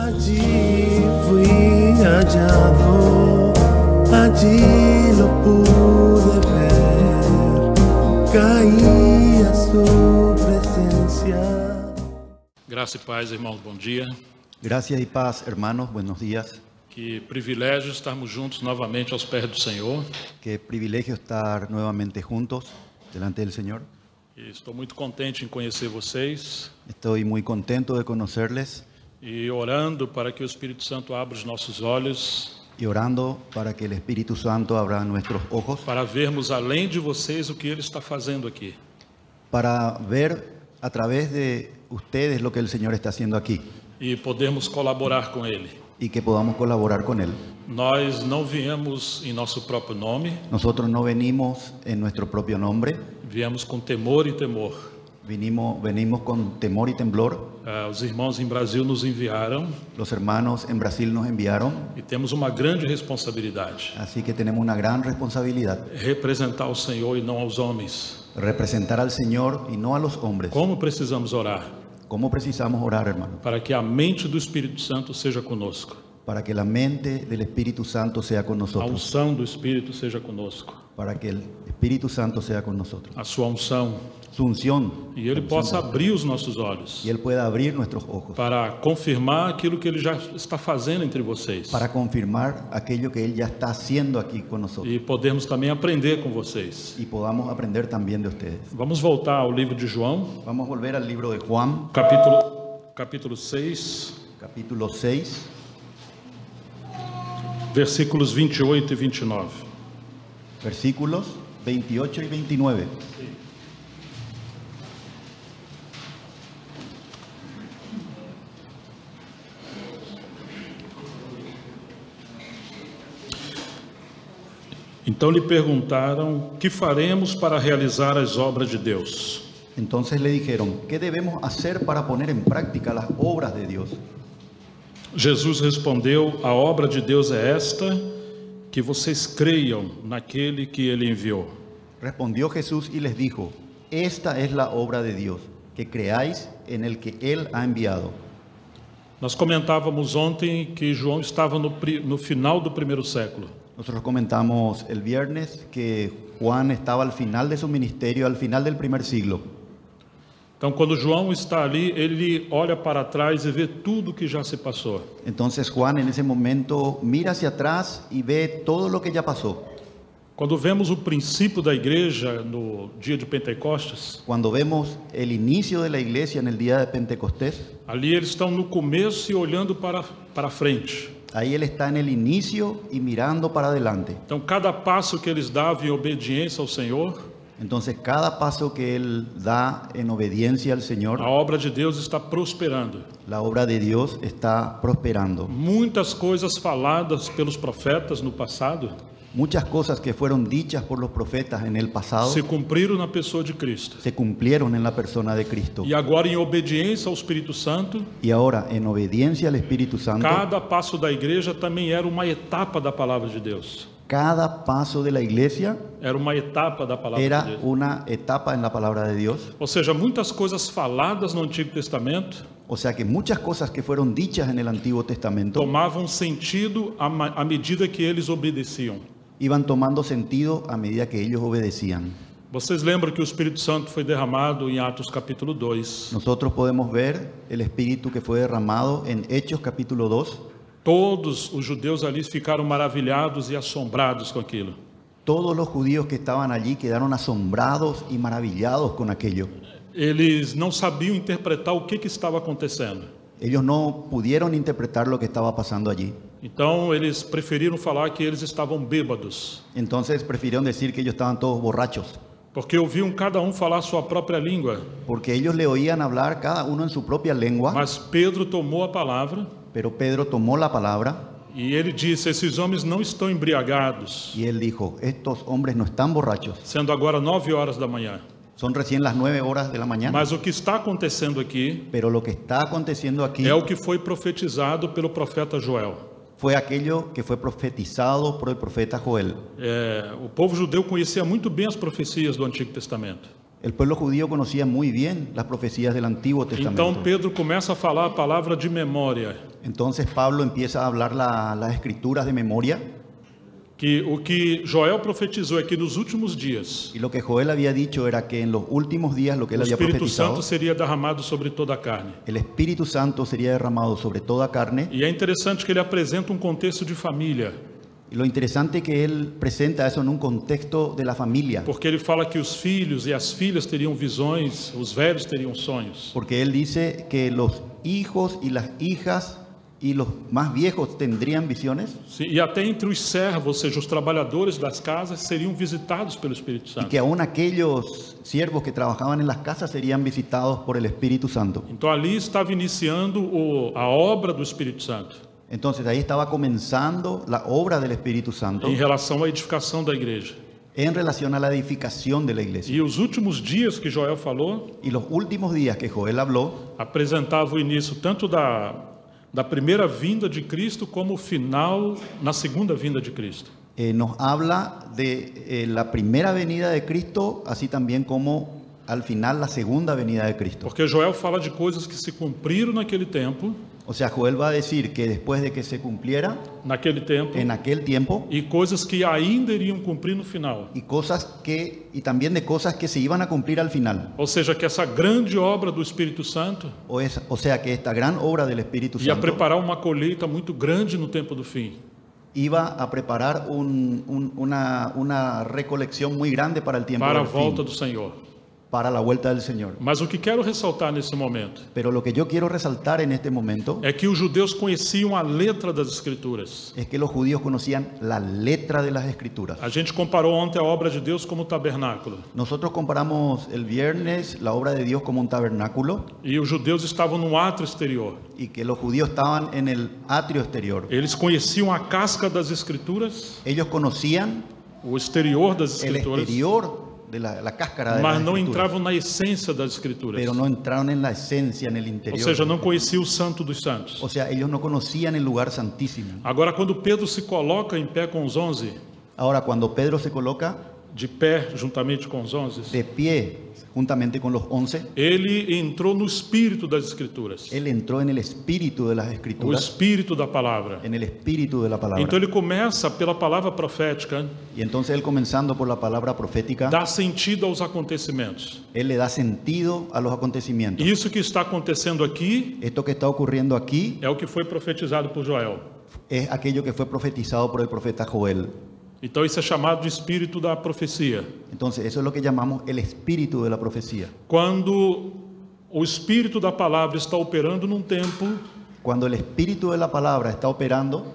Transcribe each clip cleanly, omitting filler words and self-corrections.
Allí fui hallado, allí lo pude ver, caí a su presencia. Graça e paz, irmãos, bom dia. Gracias y paz, hermanos, buenos días. Que privilégio estarmos juntos novamente aos pés do Senhor. Qué privilegio estar nuevamente juntos delante del Señor. E estou muito contente em conhecer vocês Estoy muy contento de conocerles e orando para que o Espírito Santo abra os nossos olhos y orando para que el Espíritu Santo abra nuestros ojos para vermos além de vocês o que Ele está fazendo aqui. para ver a través de ustedes lo que el Señor está haciendo aquí E podermos colaborar com Ele. y que podamos colaborar con Él. Nós não viemos em nosso próprio nome, Nosotros no venimos en nuestro propio nombre, viemos com temor e temor. venimos con temor y temblor. Os irmãos em Brasil nos enviaram Los hermanos en Brasil nos enviaron, e temos uma grande responsabilidade. así que tenemos una gran responsabilidad, Representar o Senhor e não aos homens. representar al Señor y no a los hombres. Como precisamos orar? ¿Cómo precisamos orar, hermano? Para que a mente do Espírito Santo seja conosco, Para que la mente del Espíritu Santo sea con a nosotros, unção do Espírito seja conosco, para que el Espíritu Santo sea con nosotros. a sua unção, Su unción, e Ele possa abrir os nossos olhos y Él pueda abrir nuestros ojos para confirmar aquilo que Ele já está fazendo entre vocês para confirmar aquello que Él ya está haciendo aquí con nosotros e podermos também aprender com vocês. y podamos aprender también de ustedes. Vamos voltar ao livro de João, Vamos a volver al libro de Juan, capítulo 6, capítulo 6, versículos 28 e 29. versículos 28 y 29. Então lhe perguntaram: que faremos para realizar as obras de Deus? Entonces le dijeron, ¿qué debemos hacer para poner en práctica las obras de Dios? Jesus respondeu: a obra de Deus é esta, que vocês creiam naquele que Ele enviou. Respondió Jesús y les dijo, esta es la obra de Dios, que creáis en el que Él ha enviado. Nós comentávamos ontem que João estava no final do primeiro século. Nosotros comentamos el viernes que Juan estaba al final de su ministerio, al final del primer siglo. Então, quando João está ali, ele olha para trás e vê tudo que já se passou. Entonces Juan en ese momento mira hacia atrás y ve todo lo que ya pasó. Quando vemos o princípio da igreja no dia de Pentecostes, Cuando vemos el inicio de la iglesia en el día de Pentecostés, ali eles estão no começo e olhando para frente. ahí él está en el inicio y mirando para adelante. Então, cada passo que eles davam em obediência ao Senhor, Entonces cada paso que él da en obediencia al Señor, a obra de Deus está prosperando. la obra de Dios está prosperando. Muitas coisas faladas pelos profetas no passado Muchas cosas que fueron dichas por los profetas en el pasado se cumpriram na pessoa de Cristo. se cumplieron en la persona de Cristo. E agora, em obediência ao Espírito Santo, Y ahora, en obediencia al Espíritu Santo, cada passo da igreja também era uma etapa da palavra de Deus. cada paso de la iglesia Era uma etapa da palavra de era Deus. una etapa en la palabra de Dios. Ou seja, muitas coisas faladas no Antigo Testamento O sea que muchas cosas que fueron dichas en el Antiguo Testamento tomavam sentido à medida que eles obedeciam. iban tomando sentido a medida que ellos obedecían. Vocês lembram que o Espírito Santo foi derramado em Atos capítulo 2. Nosotros podemos ver el Espíritu que fue derramado en Hechos capítulo 2. Todos os judeus ali ficaram maravilhados e assombrados com aquilo. Todos los judíos que estaban allí quedaron asombrados y maravillados con aquello. Eles não sabiam interpretar o que estava acontecendo. Ellos no pudieron interpretar lo que estaba pasando allí. Então eles preferiram falar que eles estavam bêbados, Entonces prefirieron decir que ellos estaban todos borrachos, porque ouviam cada um falar sua própria língua. porque ellos le oían hablar cada uno en su propia lengua. Mas Pedro tomou a palavra Pero Pedro tomó la palabra e ele disse: esses homens não estão embriagados, y él dijo, estos hombres no están borrachos, sendo agora 9 da manhã. son recién las 9 horas de la mañana. Mas o que está acontecendo aqui Pero lo que está aconteciendo aquí é o que foi profetizado pelo profeta Joel. fue aquello que fue profetizado por el profeta Joel. O povo judeu conhecia muito bem as profecias do Antigo Testamento. El pueblo judío conocía muy bien las profecías del Antiguo Testamento. Então Pedro começa a falar a palavra de memória, Entonces Pablo empieza a hablar las escrituras de memoria, que o que Joel profetizou é que nos últimos dias y lo que Joel había dicho era que en los últimos días lo que él o había Espírito profetizado, Santo seria derramado sobre toda a carne. el Espíritu Santo sería derramado sobre toda carne. E é interessante que ele apresenta um contexto de família, Y lo interesante es que él presenta eso en un contexto de la familia, porque ele fala que os filhos e as filhas teriam visões, os velhos teriam sonhos. porque él dice que los hijos y las hijas y los más viejos tendrían visiones, Sim, e até entre os servos, ou seja, os trabalhadores das casas, seriam visitados pelo Espírito y Santo. que aún aquellos siervos que trabajaban en las casas serían visitados por el Espíritu Santo. Então ali estava iniciando a obra do Espírito Santo Entonces ahí estaba comenzando la obra del Espíritu Santo em relação à edificação da igreja. en relación a la edificación de la iglesia. E os últimos dias que Joel falou Y los últimos días que Joel habló apresentava o início tanto da primeira vinda de Cristo como o final na segunda vinda de Cristo. nos habla de la primera venida de Cristo, así también como al final la segunda venida de Cristo. Porque Joel fala de coisas que se cumpriram naquele tempo, O sea, Joel va a decir que después de que se cumpliera naquele tempo, en aquel tiempo, e coisas que ainda iriam cumprir no final. y también de cosas que se iban a cumplir al final. Ou seja, que essa grande obra do Espírito Santo O sea, que esta gran obra del Espíritu ia Santo preparar uma colheita muito grande no tempo do fim. iba a preparar una recolección muy grande para el tiempo Para a del fin, volta do Senhor. para la vuelta del Señor. Mas o que quero ressaltar nesse momento Pero lo que yo quiero resaltar en este momento é que os judeus conheciam a letra das Escrituras. es que los judíos conocían la letra de las Escrituras. A gente comparou ontem a obra de Deus como tabernáculo. Nosotros comparamos el viernes la obra de Dios como un tabernáculo E os judeus estavam no átrio exterior. y que los judíos estaban en el atrio exterior. Eles conheciam a casca das Escrituras, Ellos conocían o exterior das el Escrituras, exterior de la cáscara de mas las não Escrituras, entravam na essência das Escrituras. pero no entraron en la esencia, en el Ou interior. seja, não conhecia o Santo dos Santos. O sea, ellos no conocían el lugar santísimo. Agora, quando Pedro se coloca em pé com os 11, Ahora, cuando Pedro se coloca de pé juntamente com os 11, de pie juntamente con los 11, ele entrou no espírito das Escrituras, él entró en el espíritu de las o Escrituras, espírito da palavra. en el espíritu de la palabra. Então ele começa pela palavra profética, Y entonces él, comenzando por la palabra profética, dá sentido aos acontecimentos. él le da sentido a los acontecimientos. E isso que está acontecendo aqui Esto que está ocurriendo aquí é o que foi profetizado por Joel. es aquello que fue profetizado por el profeta Joel. Então isso é chamado de espírito da profecia. Entonces, eso es lo que llamamos el espíritu de la profecía. Quando o espírito da palavra está operando num tempo, Cuando el espíritu de la palabra está operando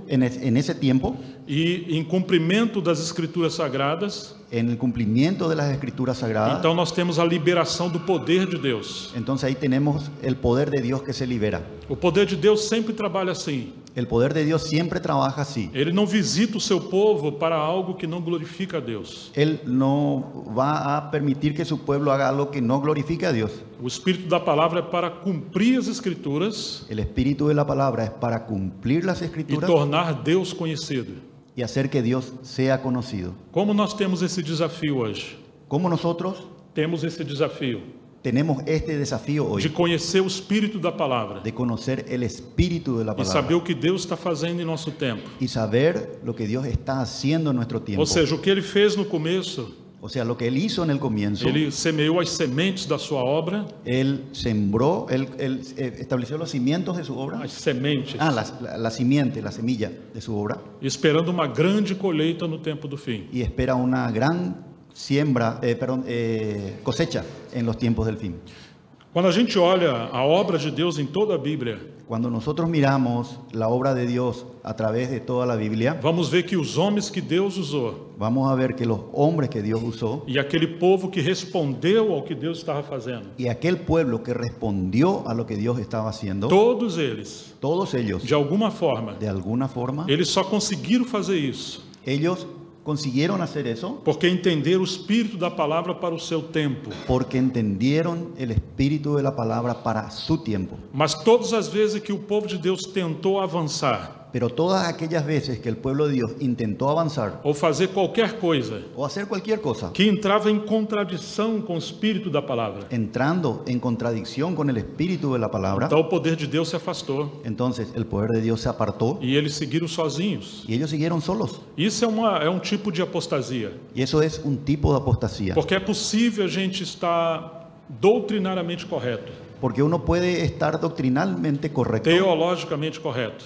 en ese tiempo, e em cumprimento das escrituras sagradas, en el cumplimiento de las Escrituras sagradas, então nós temos a liberação do poder de Deus. entonces ahí tenemos el poder de Dios que se libera. O poder de Deus sempre trabalha assim. El poder de Dios siempre trabaja así. Ele não visita o seu povo para algo que não glorifica a Deus. Él no va a permitir que su pueblo haga algo que no glorifique a Dios. O espírito da palavra é para cumprir as escrituras El espíritu de la palabra es para cumplir las e Escrituras tornar Deus conhecido. y hacer que Dios sea conocido. Como nós temos esse desafio hoje? Como nosotros Temos esse desafio tenemos este desafío de hoy conhecer o espírito da palavra de conocer el espíritu de la e saber palabra o que Deus está fazendo em nosso tempo. y saber lo que Dios está haciendo en nuestro tiempo. Ou seja, o que ele fez no começo, O sea, lo que él hizo en el comienzo, ele semeou as sementes da sua obra, él sembró, él estableció los cimientos de su obra. as sementes, La simiente, la semilla de su obra, esperando uma grande colheita no tempo do fim. y espera una gran cosecha en los tiempos del fin. Quando a gente olha a obra de Deus em toda a Bíblia, Cuando nosotros miramos la obra de Dios a través de toda la Biblia, vamos ver que os homens que Deus usou vamos a ver que los hombres que Dios usó e aquele povo que respondeu ao que Deus estava fazendo, y aquel pueblo que respondió a lo que Dios estaba haciendo, todos eles, todos ellos, de alguma forma, de alguna forma, eles só conseguiram fazer isso ellos consiguieron hacer eso porque entenderam o espírito da palavra para o seu tempo. porque entendieron el espíritu de la palabra para su tiempo. Mas todas as vezes que o povo de Deus tentou avançar, Pero todas aquellas veces que el pueblo de Dios intentó avanzar ou fazer qualquer coisa o hacer cualquier cosa, que entrava em contradição com o espírito da palavra, entrando en contradicción con el espíritu de la palabra, então o poder de Deus se afastou entonces el poder de Dios se apartó e eles seguiram sozinhos. y ellos siguieron solos. Isso é um tipo de apostasia, Y eso es un tipo de apostasía, porque é possível a gente estar doutrinariamente correto, porque uno puede estar doctrinalmente correcto, teologicamente correto,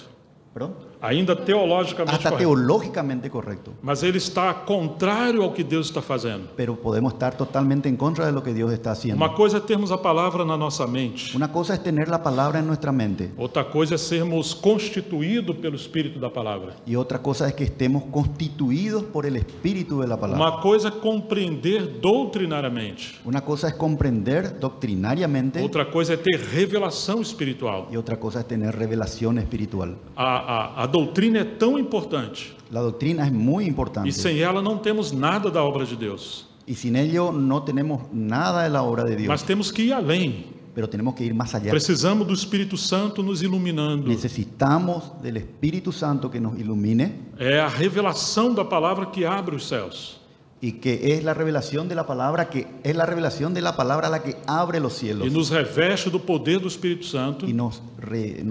¿perdón? ainda teologicamente Hasta correto, teológicamente correcto, mas ele está contrário ao que Deus está fazendo. pero podemos estar totalmente en contra de lo que Dios está haciendo. Uma coisa é termos a palavra na nossa mente, Una cosa es tener la palabra en nuestra mente outra coisa é sermos constituídos pelo espírito da palavra. y otra cosa es que estemos constituidos por el espíritu de la palabra. Uma coisa é compreender doutrinariamente, Una cosa es comprender doctrinariamente outra coisa é ter revelação espiritual. y otra cosa es tener revelación espiritual. A doutrina é tão importante La doctrina es muy importante e sem ela não temos nada da obra de Deus. y sin ello no tenemos nada de la obra de Dios, Mas temos que ir além. pero tenemos que ir más allá. Precisamos do Espírito Santo nos iluminando. Necesitamos del Espíritu Santo que nos ilumine É a revelação da palavra que abre os céus. y que es la revelación de la palabra, que es la revelación de la palabra la que abre los cielos E nos reveste do poder do Espírito Santo y nos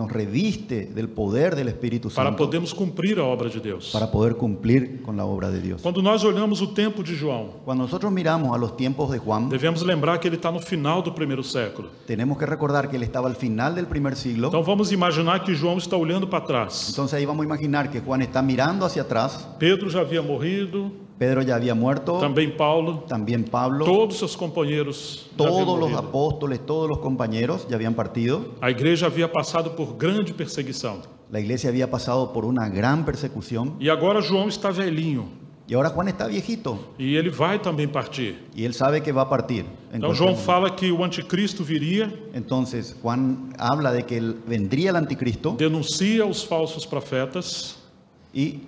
reviste del poder del Espíritu para Santo podermos cumprir a obra de Deus. para poder cumplir con la obra de Dios. Quando nós olhamos o tempo de João, Cuando nosotros miramos a los tiempos de Juan, devemos lembrar que ele está no final do primeiro século. tenemos que recordar que él estaba al final del primer siglo. Então vamos imaginar que João está olhando para trás. Entonces ahí vamos a imaginar que Juan está mirando hacia atrás, Pedro já havia morrido, Pedro ya había muerto, também Paulo, también Pablo, todos seus companheiros já haviam todos los morrido. apóstoles, todos los compañeros ya habían partido. A igreja havia passado por grande perseguição. La iglesia había pasado por una gran persecución E agora João está velhinho y ahora Juan está viejito e ele vai também partir. y él sabe que va a partir. en Então cualquier João momento. fala que o anticristo viria, Entonces Juan habla de que vendría el anticristo denuncia os falsos profetas, y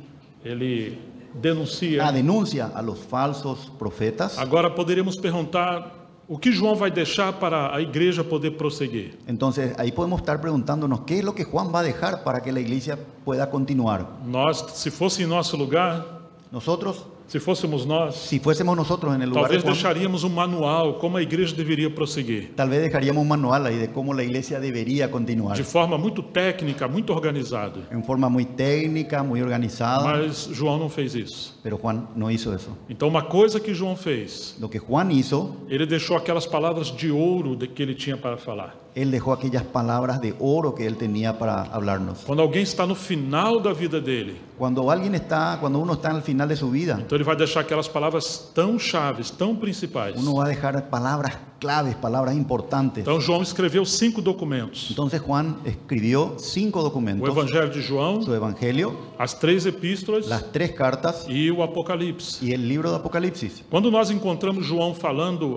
ele denuncia. denuncia a los falsos profetas. Agora poderíamos perguntar o que João vai deixar para a igreja poder prosseguir. Entonces ahí podemos estar preguntándonos qué es lo que Juan va a dejar para que la iglesia pueda continuar. Nós, se fosse em nosso lugar, Nosotros, se fôssemos nós, si fuésemos nosotros en el lugar de talvez Juan, deixaríamos um manual como a igreja deveria prosseguir, tal vez dejaríamos un manual ahí de cómo la iglesia debería continuar. de forma muito técnica, muito organizada. En forma muy técnica, muy organizada, Mas João não fez isso. pero Juan no hizo eso. Então uma coisa que João fez, Lo que Juan hizo, ele deixou aquelas palavras de ouro que ele tinha para falar. él dejó aquellas palabras de oro que él tenía para hablarnos. Quando alguém está no final da vida dele, Cuando uno está al final de su vida, então ele vai deixar aquelas palavras tão chaves, tão principais. uno va a dejar palabras claves, palabras importantes. Então João escreveu 5 documentos: Entonces Juan escribió 5 o documentos, Evangelho de João, su evangelio, as 3 epístolas las 3 cartas e o Apocalipse. y el libro de Apocalipsis. Quando nós encontramos João falando,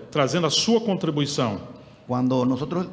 trazendo a sua contribuição, Cuando nosotros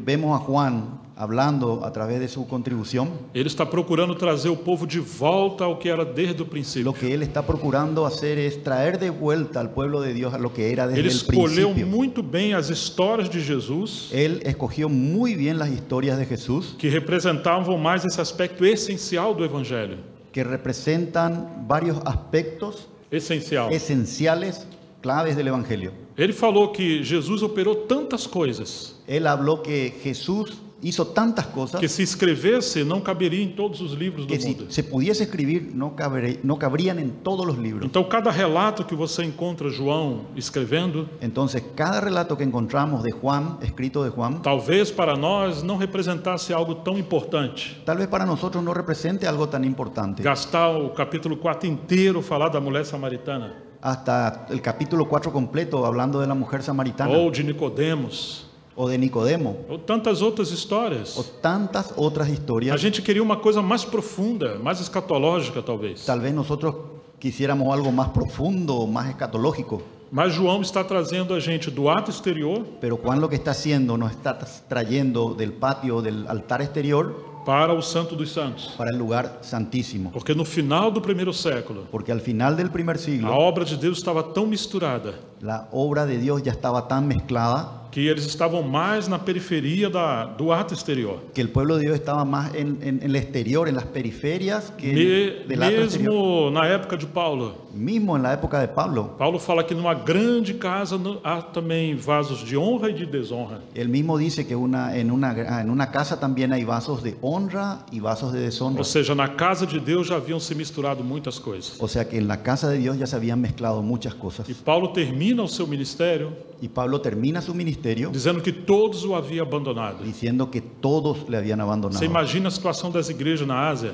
vemos a Juan hablando a través de su contribución, ele está procurando trazer o povo de volta ao que era desde o lo princípio. que él está procurando hacer es traer de vuelta al pueblo de Dios a lo que era desde Ele el escolheu principio. muito bem as histórias de Jesus, Él escogió muy bien las historias de Jesús, que representavam mais esse aspecto essencial do Evangelho. que representan varios aspectos Essencial. esenciales, claves del Evangelio. Ele falou que Jesus operou tantas coisas Él habló que Jesús hizo tantas cosas que se escrevesse não caberia em todos os livros do que si mundo. se pudiese escribir no cabrían en todos los libros. Então cada relato que você encontra João escrevendo, Entonces, cada relato que encontramos de Juan, escrito de Juan, talvez para nós não representasse algo tão importante. tal vez para nosotros no represente algo tan importante. Gastar o capítulo 4 inteiro falar da mulher samaritana, Hasta el capítulo 4 completo hablando de la mujer samaritana ou de Nicodemos, o de Nicodemo ou tantas outras o histórias. tantas otras A historias. gente queria uma coisa mais profunda, mais escatológica talvez. Tal vez nosotros quisiéramos algo más profundo, más escatológico. Mas João está trazendo a gente do ato exterior Pero Juan lo que está haciendo nos está trayendo del patio, del altar exterior, para o Santo dos Santos. para el lugar santísimo. Porque no final do primeiro século, Porque al final del primer a siglo, obra de Deus estava tão misturada la obra de Dios ya estaba tan mezclada que eles estavam mais na periferia do ato exterior. que el pueblo de Dios estaba más en el exterior, en las periferias, que del ato exterior. Mesmo na época de Paulo. Mismo en la época de Pablo, Paulo fala que numa grande casa há também vasos de honra e de desonra. él mismo dice que en una casa también hay vasos de honra y vasos de deshonra. Ou seja, na casa de Deus já haviam se misturado muitas coisas. O sea que en la casa de Dios ya se habían mezclado muchas cosas. E Paulo termina o seu ministério Y Pablo termina su ministerio dizendo que todos o haviam abandonado. diciendo que todos le habían abandonado. Você imagina a situação das igrejas na Ásia?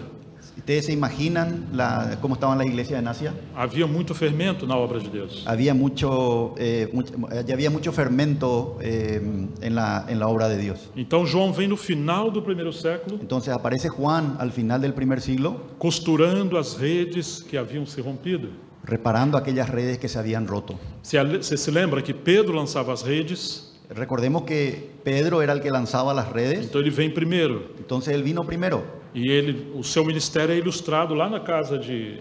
¿Ustedes se imaginan cómo estaban las iglesias en Asia? Havia muito fermento na obra de Deus. Ya había mucho fermento en la obra de Dios. Então João vem no final do primeiro século, Entonces aparece Juan al final del primer siglo, costurando as redes que haviam se rompido. reparando aquellas redes que se habían roto. Você se lembra que Pedro lançava as redes, Recordemos que Pedro era el que lanzaba las redes, então ele vem primeiro. entonces él vino primero. E o seu ministério é ilustrado lá na casa de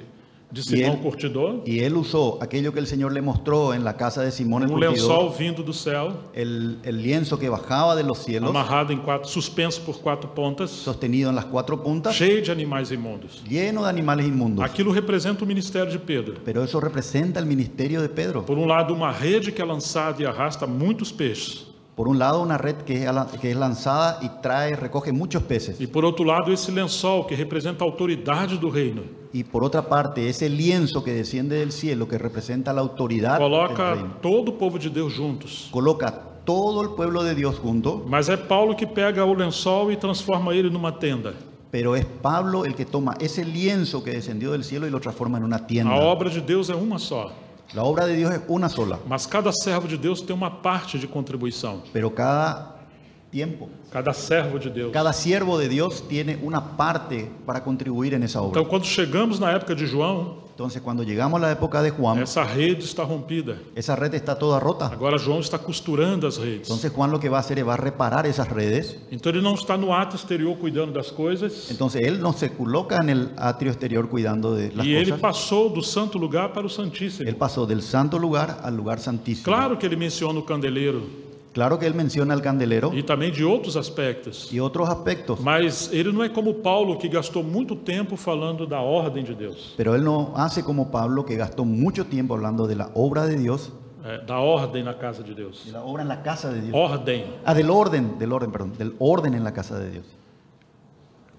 Simão Curtidor, Y él usó aquello que el Señor le mostró en la casa de Simón el lençol Curtidor, vindo do céu, el lienzo que bajaba de los cielos, amarrado suspenso por 4 pontas, sostenido en las 4 puntas, cheio de animais imundos. lleno de animales inmundos. Aquilo representa o ministério de Pedro. Pero eso representa el ministerio de Pedro. Por um lado, uma rede que é lançada e arrasta muitos peixes. Por un lado, una red que es lanzada y recoge muchos peces. E por outro lado, esse lençol que representa a autoridade do reino. Y por otra parte, ese lienzo que desciende del cielo, que representa la autoridad del Coloca reino, todo o povo de Deus juntos. coloca todo el pueblo de Dios junto, Mas é Paulo que pega o lençol e transforma ele numa tenda. pero es Pablo el que toma ese lienzo que descendió del cielo y lo transforma en una A tienda. obra de Deus é uma só. La obra de Dios es una sola, Mas cada servo de Deus tem uma parte de contribuição. pero cada Servo de Deus. cada siervo de Dios tiene una parte para contribuir en esa obra. Então, quando chegamos na época de João, Entonces, cuando llegamos a la época de Juan, essa rede está rompida. esa red está toda rota. Agora João está costurando as redes. Entonces Juan lo que va a hacer es va a reparar esas redes. Então ele não está no ato exterior cuidando das coisas. Entonces él no se coloca en el atrio exterior cuidando de las E ele cosas. passou do santo lugar para o santíssimo. Él pasó del santo lugar al lugar santísimo. Claro que ele menciona o candeleiro Claro que él menciona el candelero e também de outros aspectos. y otros aspectos, Mas ele não é como Paulo, que gastou muito tempo falando da ordem de Deus. pero él no hace como Pablo, que gastó mucho tiempo hablando de la obra de Dios, Da ordem na casa de Deus. de la obra en la casa de Dios. Ordem. Del orden, perdón, del orden en la casa de Dios.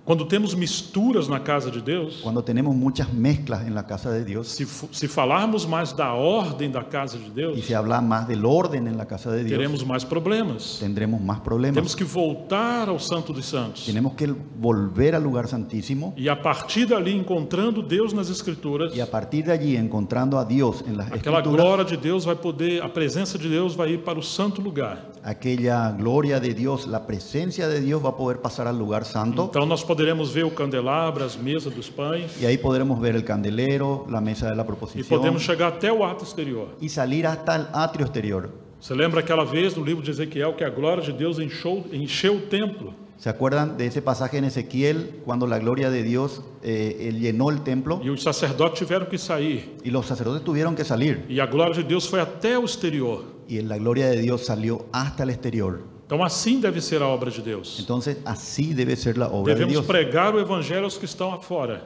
Quando temos misturas na casa de Deus, Cuando tenemos muchas mezclas en la casa de Dios se falarmos mais da ordem da casa de y Deus, se habla más del orden en la casa de Dios, teremos mais problemas. tendremos más problemas. Temos que voltar ao Santo dos Santos. Tenemos que volver al lugar santísimo E a partir dali, encontrando Deus nas Escrituras, y a partir de allí, encontrando a Dios en las aquela escrituras, glória de Deus vai poder, a presença de Deus vai ir para o santo lugar. aquella gloria de Dios, la presencia de Dios va a poder pasar al lugar santo. Então nós poderemos ver o candelabro, as mesas dos pães, Y ahí podremos ver el candelero, la mesa de la e proposición podemos chegar até o ato exterior. y salir hasta el atrio exterior. Você lembra aquela vez no livro de Ezequiel que a glória de Deus encheu o templo? ¿Se acuerdan de ese pasaje en Ezequiel cuando la gloria de Dios llenó el templo E os sacerdotes tiveram que sair. y los sacerdotes tuvieron que salir E a glória de Deus foi até o exterior. y la gloria de Dios salió hasta el exterior? Então assim deve ser a obra de Deus. Entonces así debe ser la obra de Devemos Dios. pregar o evangelho aos que estão afora.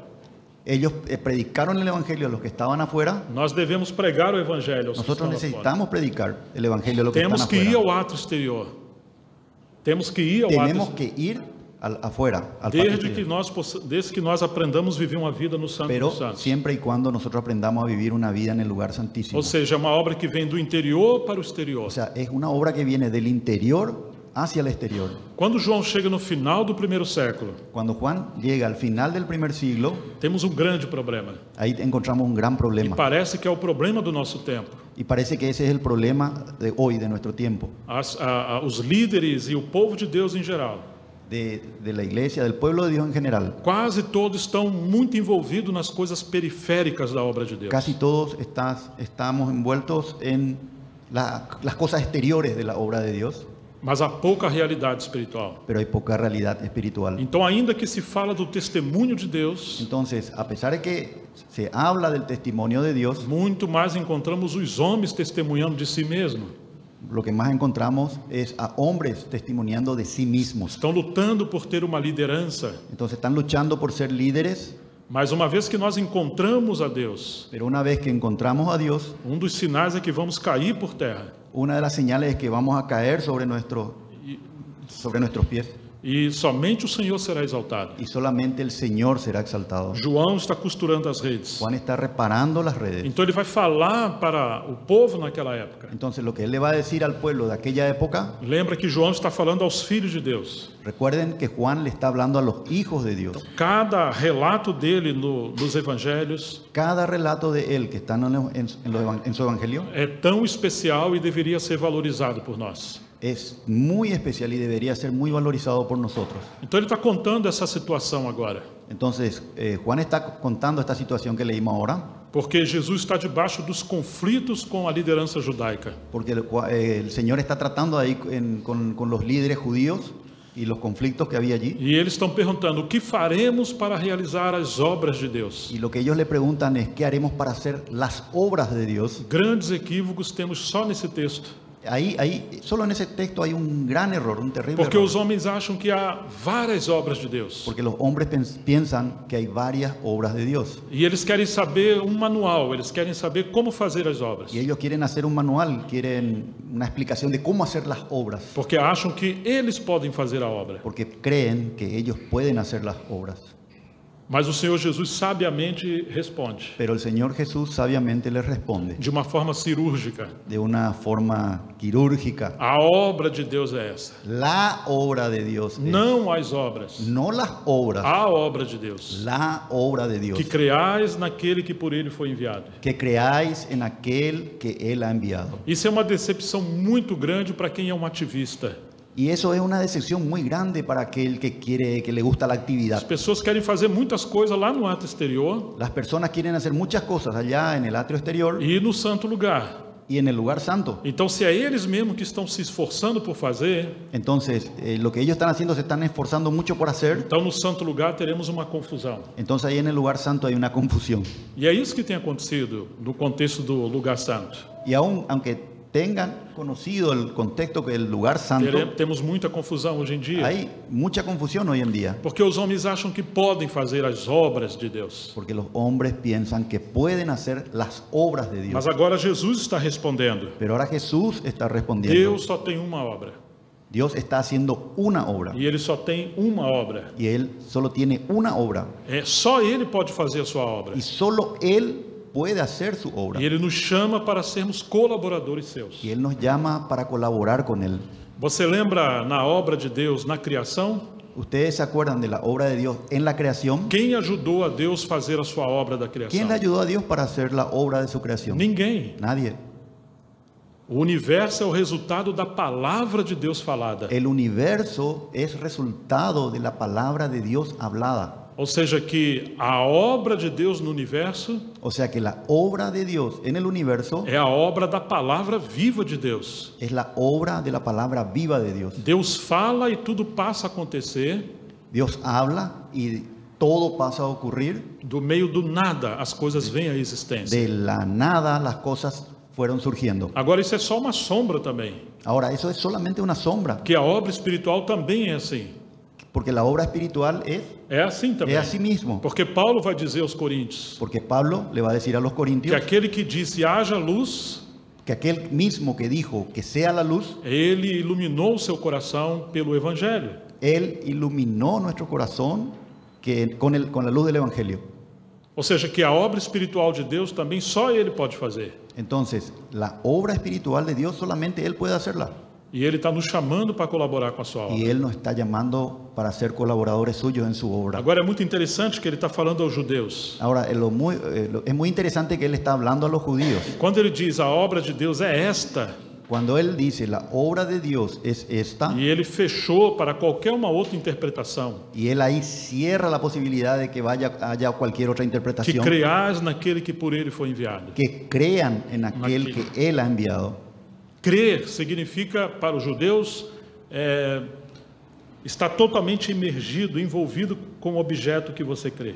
Ellos predicaron el evangelio a los que estaban afuera. Nós devemos pregar o evangelho aos que Nosotros estão afora. necesitamos predicar el evangelio a los que están Temos que ir afuera. ao ato exterior. Temos que ir ao Tenemos ato que ir afuera, al patio desde exterior. que nós aprendamos a viver uma vida no Santo Pero dos Santos. siempre y cuando nosotros aprendamos a vivir una vida en el lugar santísimo. Ou seja, é uma obra que vem do interior para o exterior. O sea, es una obra que viene del interior hacia el exterior. Quando João chega no final do primeiro século, Cuando Juan llega al final del primer siglo, temos um grande problema. ahí encontramos un gran E problema. parece que é o problema do nosso tempo. Y parece que ese es el problema de hoy, de nuestro tiempo, Os líderes e o povo de Deus em geral, de la iglesia, del pueblo de Dios en general. quase todos estão muito envolvidos nas coisas periféricas da obra de Deus. Casi todos estamos envueltos en las cosas exteriores de la obra de Dios, Mas há pouca realidade espiritual. pero hay poca realidad espiritual. Então, ainda que se fala do testemunho de Deus, Entonces, a pesar de que se habla del testimonio de Dios, muito mais encontramos os homens testemunhando de si mesmo. lo que más encontramos es a hombres testimoniando de sí mismos. Estão lutando por ter uma liderança. Entonces están luchando por ser líderes, Mas uma vez que nós encontramos a Deus, pero una vez que encontramos a Dios, dos sinais é que vamos cair por terra. una de las señales es que vamos a caer sobre nuestros pies E somente o Senhor será exaltado. y solamente el Señor será exaltado. João está costurando as redes. Juan está reparando las redes. Então ele vai falar para o povo naquela época. Entonces lo que él le va a decir al pueblo de aquella época, Lembra que João está falando aos filhos de Deus. recuerden que Juan le está hablando a los hijos de Dios. Cada relato dele nos evangelhos Cada relato de él que está en su evangelio é tão especial e deveria ser valorizado por nós. es muy especial y debería ser muy valorizado por nosotros. Então ele está contando essa situação agora, Entonces, Juan está contando esta situación que leímos ahora, porque Jesus está debaixo dos conflitos com a liderança judaica. porque el Señor está tratando ahí con los líderes judíos y los conflictos que había allí. E eles estão perguntando: o que faremos para realizar as obras de Deus? Y lo que ellos le preguntan es, ¿qué haremos para hacer las obras de Dios? Grandes equívocos temos só nesse texto, Solo en ese texto hay un gran error, un terrible porque error. os homens acham que há várias obras de Deus. Porque los hombres piensan que hay varias obras de Dios. E eles querem saber manual, eles querem saber como fazer as obras. Y ellos quieren hacer un manual, quieren una explicación de cómo hacer las obras. Porque acham que eles podem fazer a obra. Porque creen que ellos pueden hacer las obras. Mas o Senhor Jesus sabiamente responde, Pero el Señor Jesús sabiamente les responde de uma forma cirúrgica: de una forma quirúrgica. a obra de Deus é essa. La obra de Dios es, Não as obras, no las obras, a obra de Deus. la obra de Dios. Que creais naquele que por ele foi enviado. Que creáis en aquel que Él ha enviado. Isso é uma decepção muito grande para quem é um ativista. Y eso es una decepción muy grande para aquel que le gusta la As actividad. pessoas querem fazer muitas coisas lá no ato exterior Las personas quieren hacer muchas cosas allá en el atrio exterior e no santo lugar. y en el lugar santo. Então, se é eles mesmos que estão se esforçando por fazer, Entonces, lo que ellos están haciendo, se están esforzando mucho por hacer. então no santo lugar teremos uma confusão. Entonces ahí en el lugar santo hay una confusión. E é isso que tem acontecido no contexto do lugar santo. Y aunque tengan conocido el contexto que el lugar santo, Temos muita confusão hoje em dia, hay mucha confusión hoy en día. porque os homens acham que podem fazer as obras de Deus. Porque los hombres piensan que pueden hacer las obras de Dios. Mas agora Jesus está respondendo: Pero ahora Jesús está respondiendo. Deus só tem uma obra. Dios está haciendo una obra. E ele só tem uma obra. Y Él solo tiene una obra. Só ele pode fazer a sua obra. Y solo Él puede hacer su obra. E ele nos chama para sermos colaboradores seus. Y Él nos llama para colaborar con Él. Você lembra na obra de Deus na criação? ¿Ustedes se acuerdan de la obra de Dios en la creación? Quem ajudou a Deus fazer a sua obra da criação? ¿Quién le ayudó a Dios para hacer la obra de su creación? Ninguém. Nadie. O universo é o resultado da palavra de Deus falada. El universo es resultado de la palabra de Dios hablada. Ou seja, que a obra de Deus no universo O sea que la obra de Dios en el universo é a obra da palavra viva de Deus. es la obra de la palabra viva de Dios. Deus fala e tudo passa a acontecer. Dios habla y todo pasa a ocurrir. Do meio do nada, as coisas vêm à existência. De la nada las cosas fueron surgiendo. Agora, isso é só uma sombra também. Ahora, eso es solamente una sombra, Que a obra espiritual também é assim. porque la obra espiritual É assim também. es así mismo. Porque Paulo vai dizer aos Coríntios Porque Pablo le va a decir a los que corintios aquele que disse haja luz, que aquel mismo que dijo que sea la luz, ele iluminou o seu coração pelo Evangelho. Él iluminó nuestro corazón con la luz del Evangelio. Ou seja, que a obra espiritual de Deus também só ele pode fazer. Entonces, la obra espiritual de Dios solamente Él puede hacerla. E ele está nos chamando para colaborar com a sua Y obra. Él nos está llamando para ser colaboradores suyos en su obra. Agora é muito interessante que ele está falando aos judeus. Ahora, es muy interesante que Él está hablando a los judíos. Quando ele diz a obra de Deus é esta, Cuando Él dice la obra de Dios es esta, e ele fechou para qualquer uma outra interpretação, y Él ahí cierra la posibilidad de que haya cualquier otra que interpretación, creais naquele que por ele foi enviado. que crean en aquel que Él ha enviado. Crer significa, para os judeus, estar totalmente imergido, envolvido com o objeto que você crê.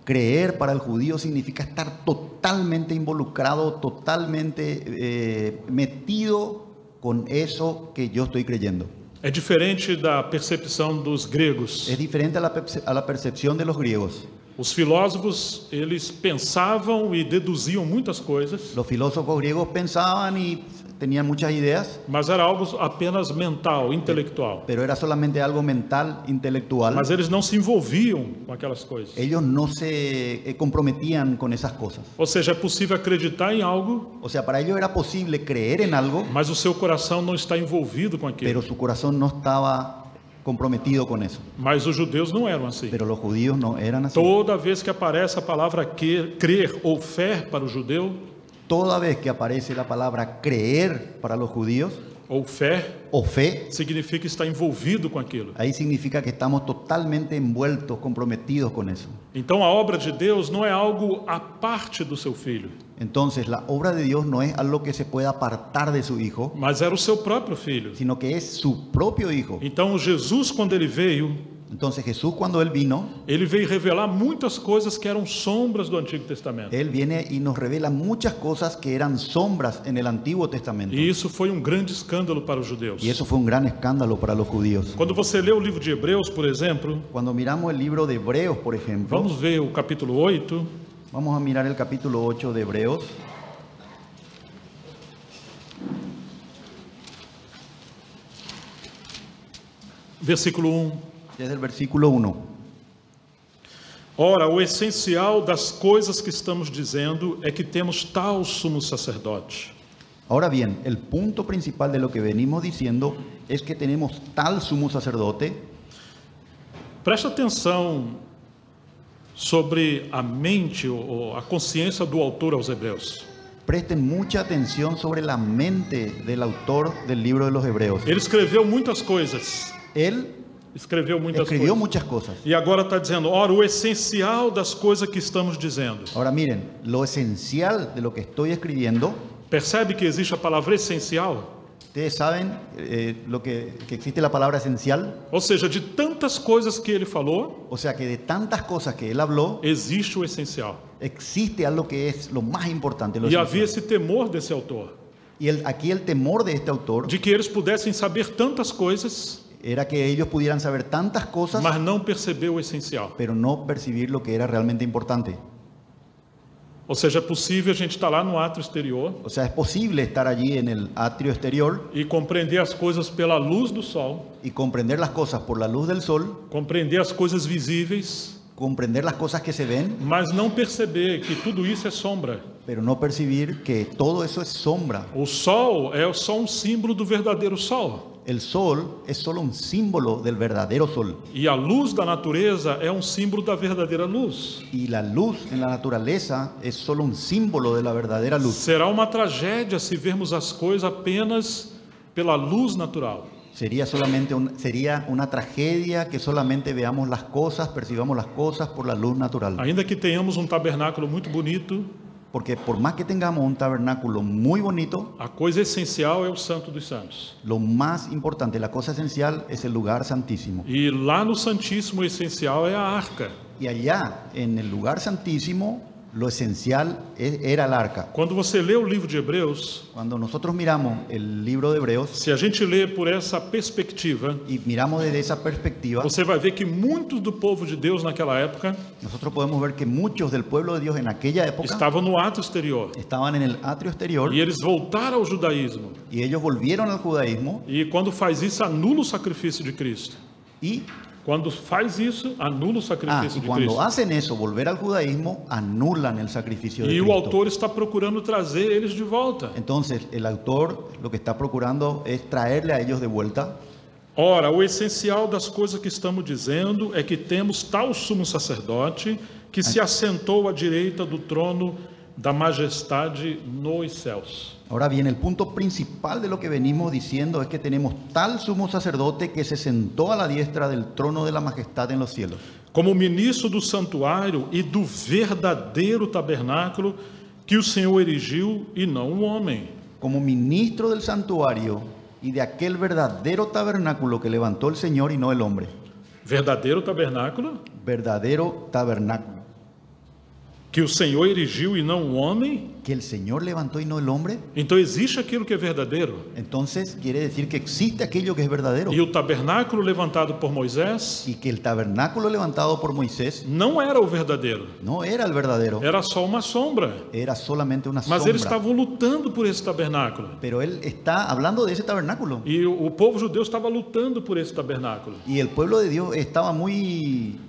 Creer para el judío significa estar totalmente involucrado, totalmente metido con eso que yo estoy creyendo. É diferente da percepção dos gregos. Es diferente a la percepción de los griegos. Os filósofos, eles pensavam e deduziam muitas coisas, Los filósofos griegos pensaban y tenían muchas ideas, mas era algo apenas mental, intelectual. pero era solamente algo mental, intelectual. Mas eles não se envolviam com aquelas coisas. Ellos no se comprometían con esas cosas. Ou seja, é possível acreditar em algo, O sea, para ellos era posible creer en algo, mas o seu coração não está envolvido com pero aquilo. su corazón no estaba comprometido con eso. Mas os judeus não eram assim. Pero los judíos no eran así. Toda vez que aparece a palavra crer ou fé para o judeu, Toda vez que aparece la palabra creer para los judíos ou fé, o fe, significa estar envolvido com aquilo. ahí significa que estamos totalmente envueltos, comprometidos con eso. Então a obra de Deus não é algo à parte do seu filho, Entonces, la obra de Dios no es algo que se pueda apartar de su Hijo, mas era o seu próprio filho. sino que es su propio Hijo. Então Jesus, quando ele veio Jesús, cuando Él vino, revelar muitas coisas que eram sombras do Antigo Testamento. Él viene y nos revela muchas cosas que eran sombras en el Antiguo Testamento. E isso foi um grande escândalo para os judeus. Y eso fue un gran escándalo para los judíos. Quando você lê o livro de Hebreus, por exemplo, Cuando miramos el libro de Hebreos, por ejemplo, vamos ver o capítulo 8, vamos a mirar el capítulo 8 de Hebreos. versículo 1. Desde el versículo 1. Ora, o essencial das coisas que estamos dizendo é que temos tal sumo sacerdote. Ahora bien, el punto principal de lo que venimos diciendo es que tenemos tal sumo sacerdote. Presta atenção sobre a mente ou a consciência do autor aos Hebreus. Presten mucha atención sobre la mente del autor del libro de los Hebreos. Ele escreveu muitas coisas. Él Escreveu muitas escribió coisas. muchas cosas. E agora está dizendo, ora, o essencial das coisas que estamos dizendo. Ahora miren, lo esencial de lo que estoy escribiendo, Percebe que existe a palavra essencial? ustedes saben que existe la palabra esencial. Ou seja, de tantas coisas que ele falou, O sea que de tantas cosas que él habló, existe o essencial. existe algo que es lo más importante. Lo E havia esencial. esse temor desse autor, Y aquí el temor de este autor de que eles pudessem saber tantas coisas, era que ellos pudieran saber tantas cosas, mas não perceber o essencial. pero no percibir lo que era realmente importante. Ou seja, é possível a gente estar lá no átrio exterior O sea, es posible estar allí en el atrio exterior e compreender as coisas pela luz do sol, y comprender las cosas por la luz del sol, compreender as coisas visíveis, comprender las cosas que se ven, mas não perceber que tudo isso é sombra. pero no percibir que todo eso es sombra. O sol é só um símbolo do verdadeiro sol. El sol es solo un símbolo del verdadero sol. E a luz da natureza é um símbolo da verdadeira luz. Y la luz en la naturaleza es solo un símbolo de la verdadera luz. Será uma tragédia se vermos as coisas apenas pela luz natural. Sería una tragedia que solamente veamos las cosas, percibamos las cosas por la luz natural. Ainda que tenhamos um tabernáculo muito bonito, Porque por más que tengamos un tabernáculo muy bonito, a coisa essencial é o Santo dos Santos. lo más importante, la cosa esencial es el lugar santísimo. E lá no Santíssimo, o essencial é a arca. Y allá, en el lugar santísimo, lo esencial era el arca. Quando você lê o livro de Hebreus, Cuando nosotros miramos el libro de Hebreos se a gente lê por essa perspectiva, y miramos desde esa perspectiva, você vai ver que muitos do povo de Deus naquela época nosotros podemos ver que muchos del pueblo de Dios en aquella época estavam no átrio exterior. estaban en el atrio exterior E eles voltaram ao judaísmo. y ellos volvieron al judaísmo E quando faz isso, anula o sacrifício de Cristo. y Quando faz isso, anula o sacrifício de cuando Cristo. hacen eso, volver al judaísmo, anulan el sacrificio de E o Cristo. autor está procurando trazer eles de volta. Entonces, el autor lo que está procurando es traerle a ellos de vuelta. Ora, o essencial das coisas que estamos dizendo é que temos tal sumo sacerdote que se assentou à direita do trono da majestade nos céus. Ahora bien, el punto principal de lo que venimos diciendo es que tenemos tal sumo sacerdote que se sentó a la diestra del trono de la majestad en los cielos. Como ministro do santuário e do verdadeiro tabernáculo que o Senhor erigiu e não um homem. Como ministro del santuario y de aquel verdadero tabernáculo que levantó el Señor y no el hombre. Verdadeiro tabernáculo? Verdadero tabernáculo. que o Senhor erigiu e não o homem, que el Señor levantó y no el hombre, então existe aquilo que é verdadeiro. entonces quiere decir que existe aquello que es verdadero. E o tabernáculo levantado por Moisés Y que el tabernáculo levantado por Moisés não era o verdadeiro, no era el verdadero, era só uma sombra. era solamente una Mas eles sombra. estavam lutando por esse tabernáculo. Pero él está hablando de ese tabernáculo. E o povo judeu estava lutando por esse tabernáculo. Y el pueblo de Dios estaba muy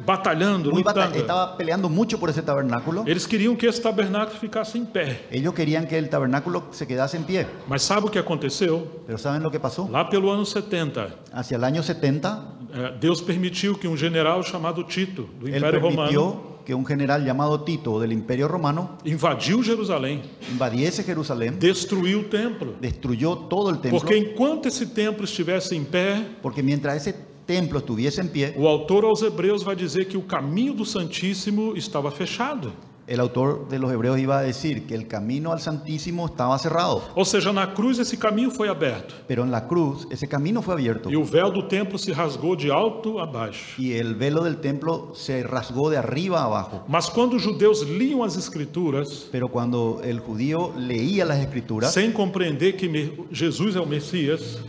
Batalhando, lutando. estaba peleando mucho por ese tabernáculo. Eles queriam que esse tabernáculo ficasse em pé. Ellos querían que el tabernáculo se quedase en pie. Mas sabe o que aconteceu? Pero ¿saben lo que pasó? Lá pelo ano 70, Hacia el año 70, Deus permitiu que um general chamado Tito, do él Império Romano, permitió que un general llamado Tito del Imperio Romano invadiu Jerusalém, invadiese Jerusalén, destruiu o templo. destruyó todo el templo, Porque enquanto esse templo estivesse em pé, porque mientras ese templo estuviese en pie, o autor aos Hebreus vai dizer que o caminho do Santíssimo estava fechado. el autor de los Hebreos iba a decir que el camino al Santísimo estaba cerrado, Ou seja, na cruz esse caminho foi aberto. pero en la cruz ese camino fue abierto E o véu do templo se rasgou de alto a baixo. y el velo del templo se rasgó de arriba a abajo. Mas quando os judeus liam as Escrituras, Pero cuando el judío leía las escrituras, sem compreender que Jesus é o Messias,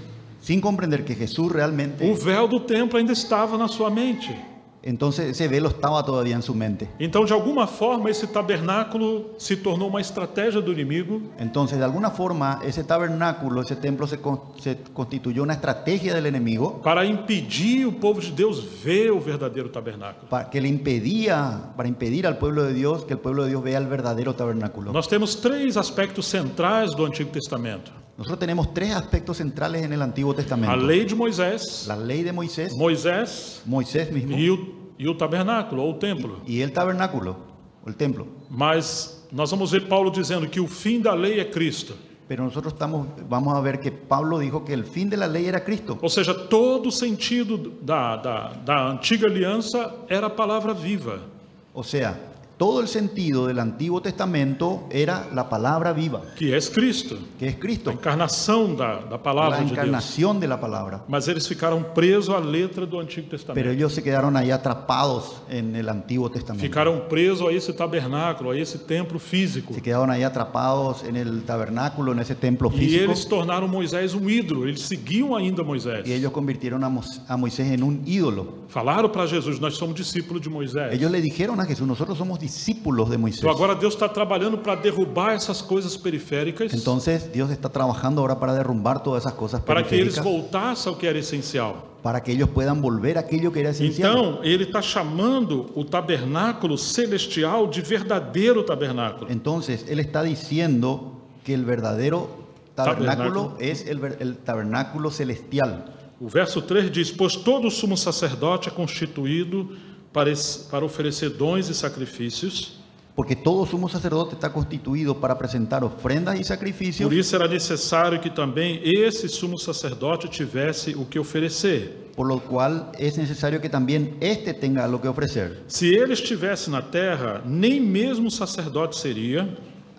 sin comprender que Jesús realmente, o véu do templo ainda estava na sua mente. entonces ese velo estaba todavía en su mente. Então, de alguma forma, esse tabernáculo se tornou uma estratégia do inimigo Entonces, de alguna forma, ese tabernáculo, ese templo se constituyó una estrategia del enemigo para impedir o povo de Deus ver o verdadeiro tabernáculo. para impedir al pueblo de Dios que el pueblo de Dios vea el verdadero tabernáculo. Nós temos três aspectos centrais do Antigo Testamento: Nosotros tenemos tres aspectos centrales en el Antiguo a Testamento: lei de Moisés, la ley de Moisés, Moisés mismo, e o tabernáculo, ou o templo. y el tabernáculo, o el templo. Mas nós vamos ver Paulo dizendo que o fim da lei é Cristo. Pero nosotros vamos a ver que Pablo dijo que el fin de la ley era Cristo. Ou seja, todo o sentido da antiga aliança era a palavra viva. O sea, todo el sentido del Antiguo Testamento era la palabra viva, Que é Cristo, que es a Cristo, encarnação da la palavra de Deus. encarnación de la palabra. Mas eles ficaram presos à letra do Antigo Pero Testamento. ellos se quedaron ahí atrapados en el Antiguo Testamento. Ficaram presos a esse tabernáculo, a esse templo físico. Se quedaron ahí atrapados en el tabernáculo, en ese templo E físico. eles tornaram Moisés um ídolo. Eles seguiam ainda Moisés. Y ellos convirtieron a Moisés en un ídolo. Falaram para Jesus: nós somos discípulos de Moisés. Ellos le dijeron a Jesús: nosotros somos discípulos de Moisés. Então agora Deus está trabalhando para derrubar essas coisas periféricas, Entonces Dios está trabajando ahora para derrumbar todas esas cosas para que eles periféricas, voltassem ao que era essencial. para que ellos puedan volver a aquello que era esencial. Então, ele está chamando o tabernáculo celestial de verdadeiro tabernáculo. Entonces Él está diciendo que el verdadero tabernáculo es el tabernáculo celestial. O verso 3 diz: pois todo sumo sacerdote é constituído para oferecer dons e sacrifícios. Porque todo sumo sacerdote está constituido para presentar ofrendas y sacrificios. Por isso era necessário que também esse sumo sacerdote tivesse o que oferecer. Por lo cual es necesario que también éste tenga lo que ofrecer. Se ele estivesse na terra, nem mesmo sacerdote seria,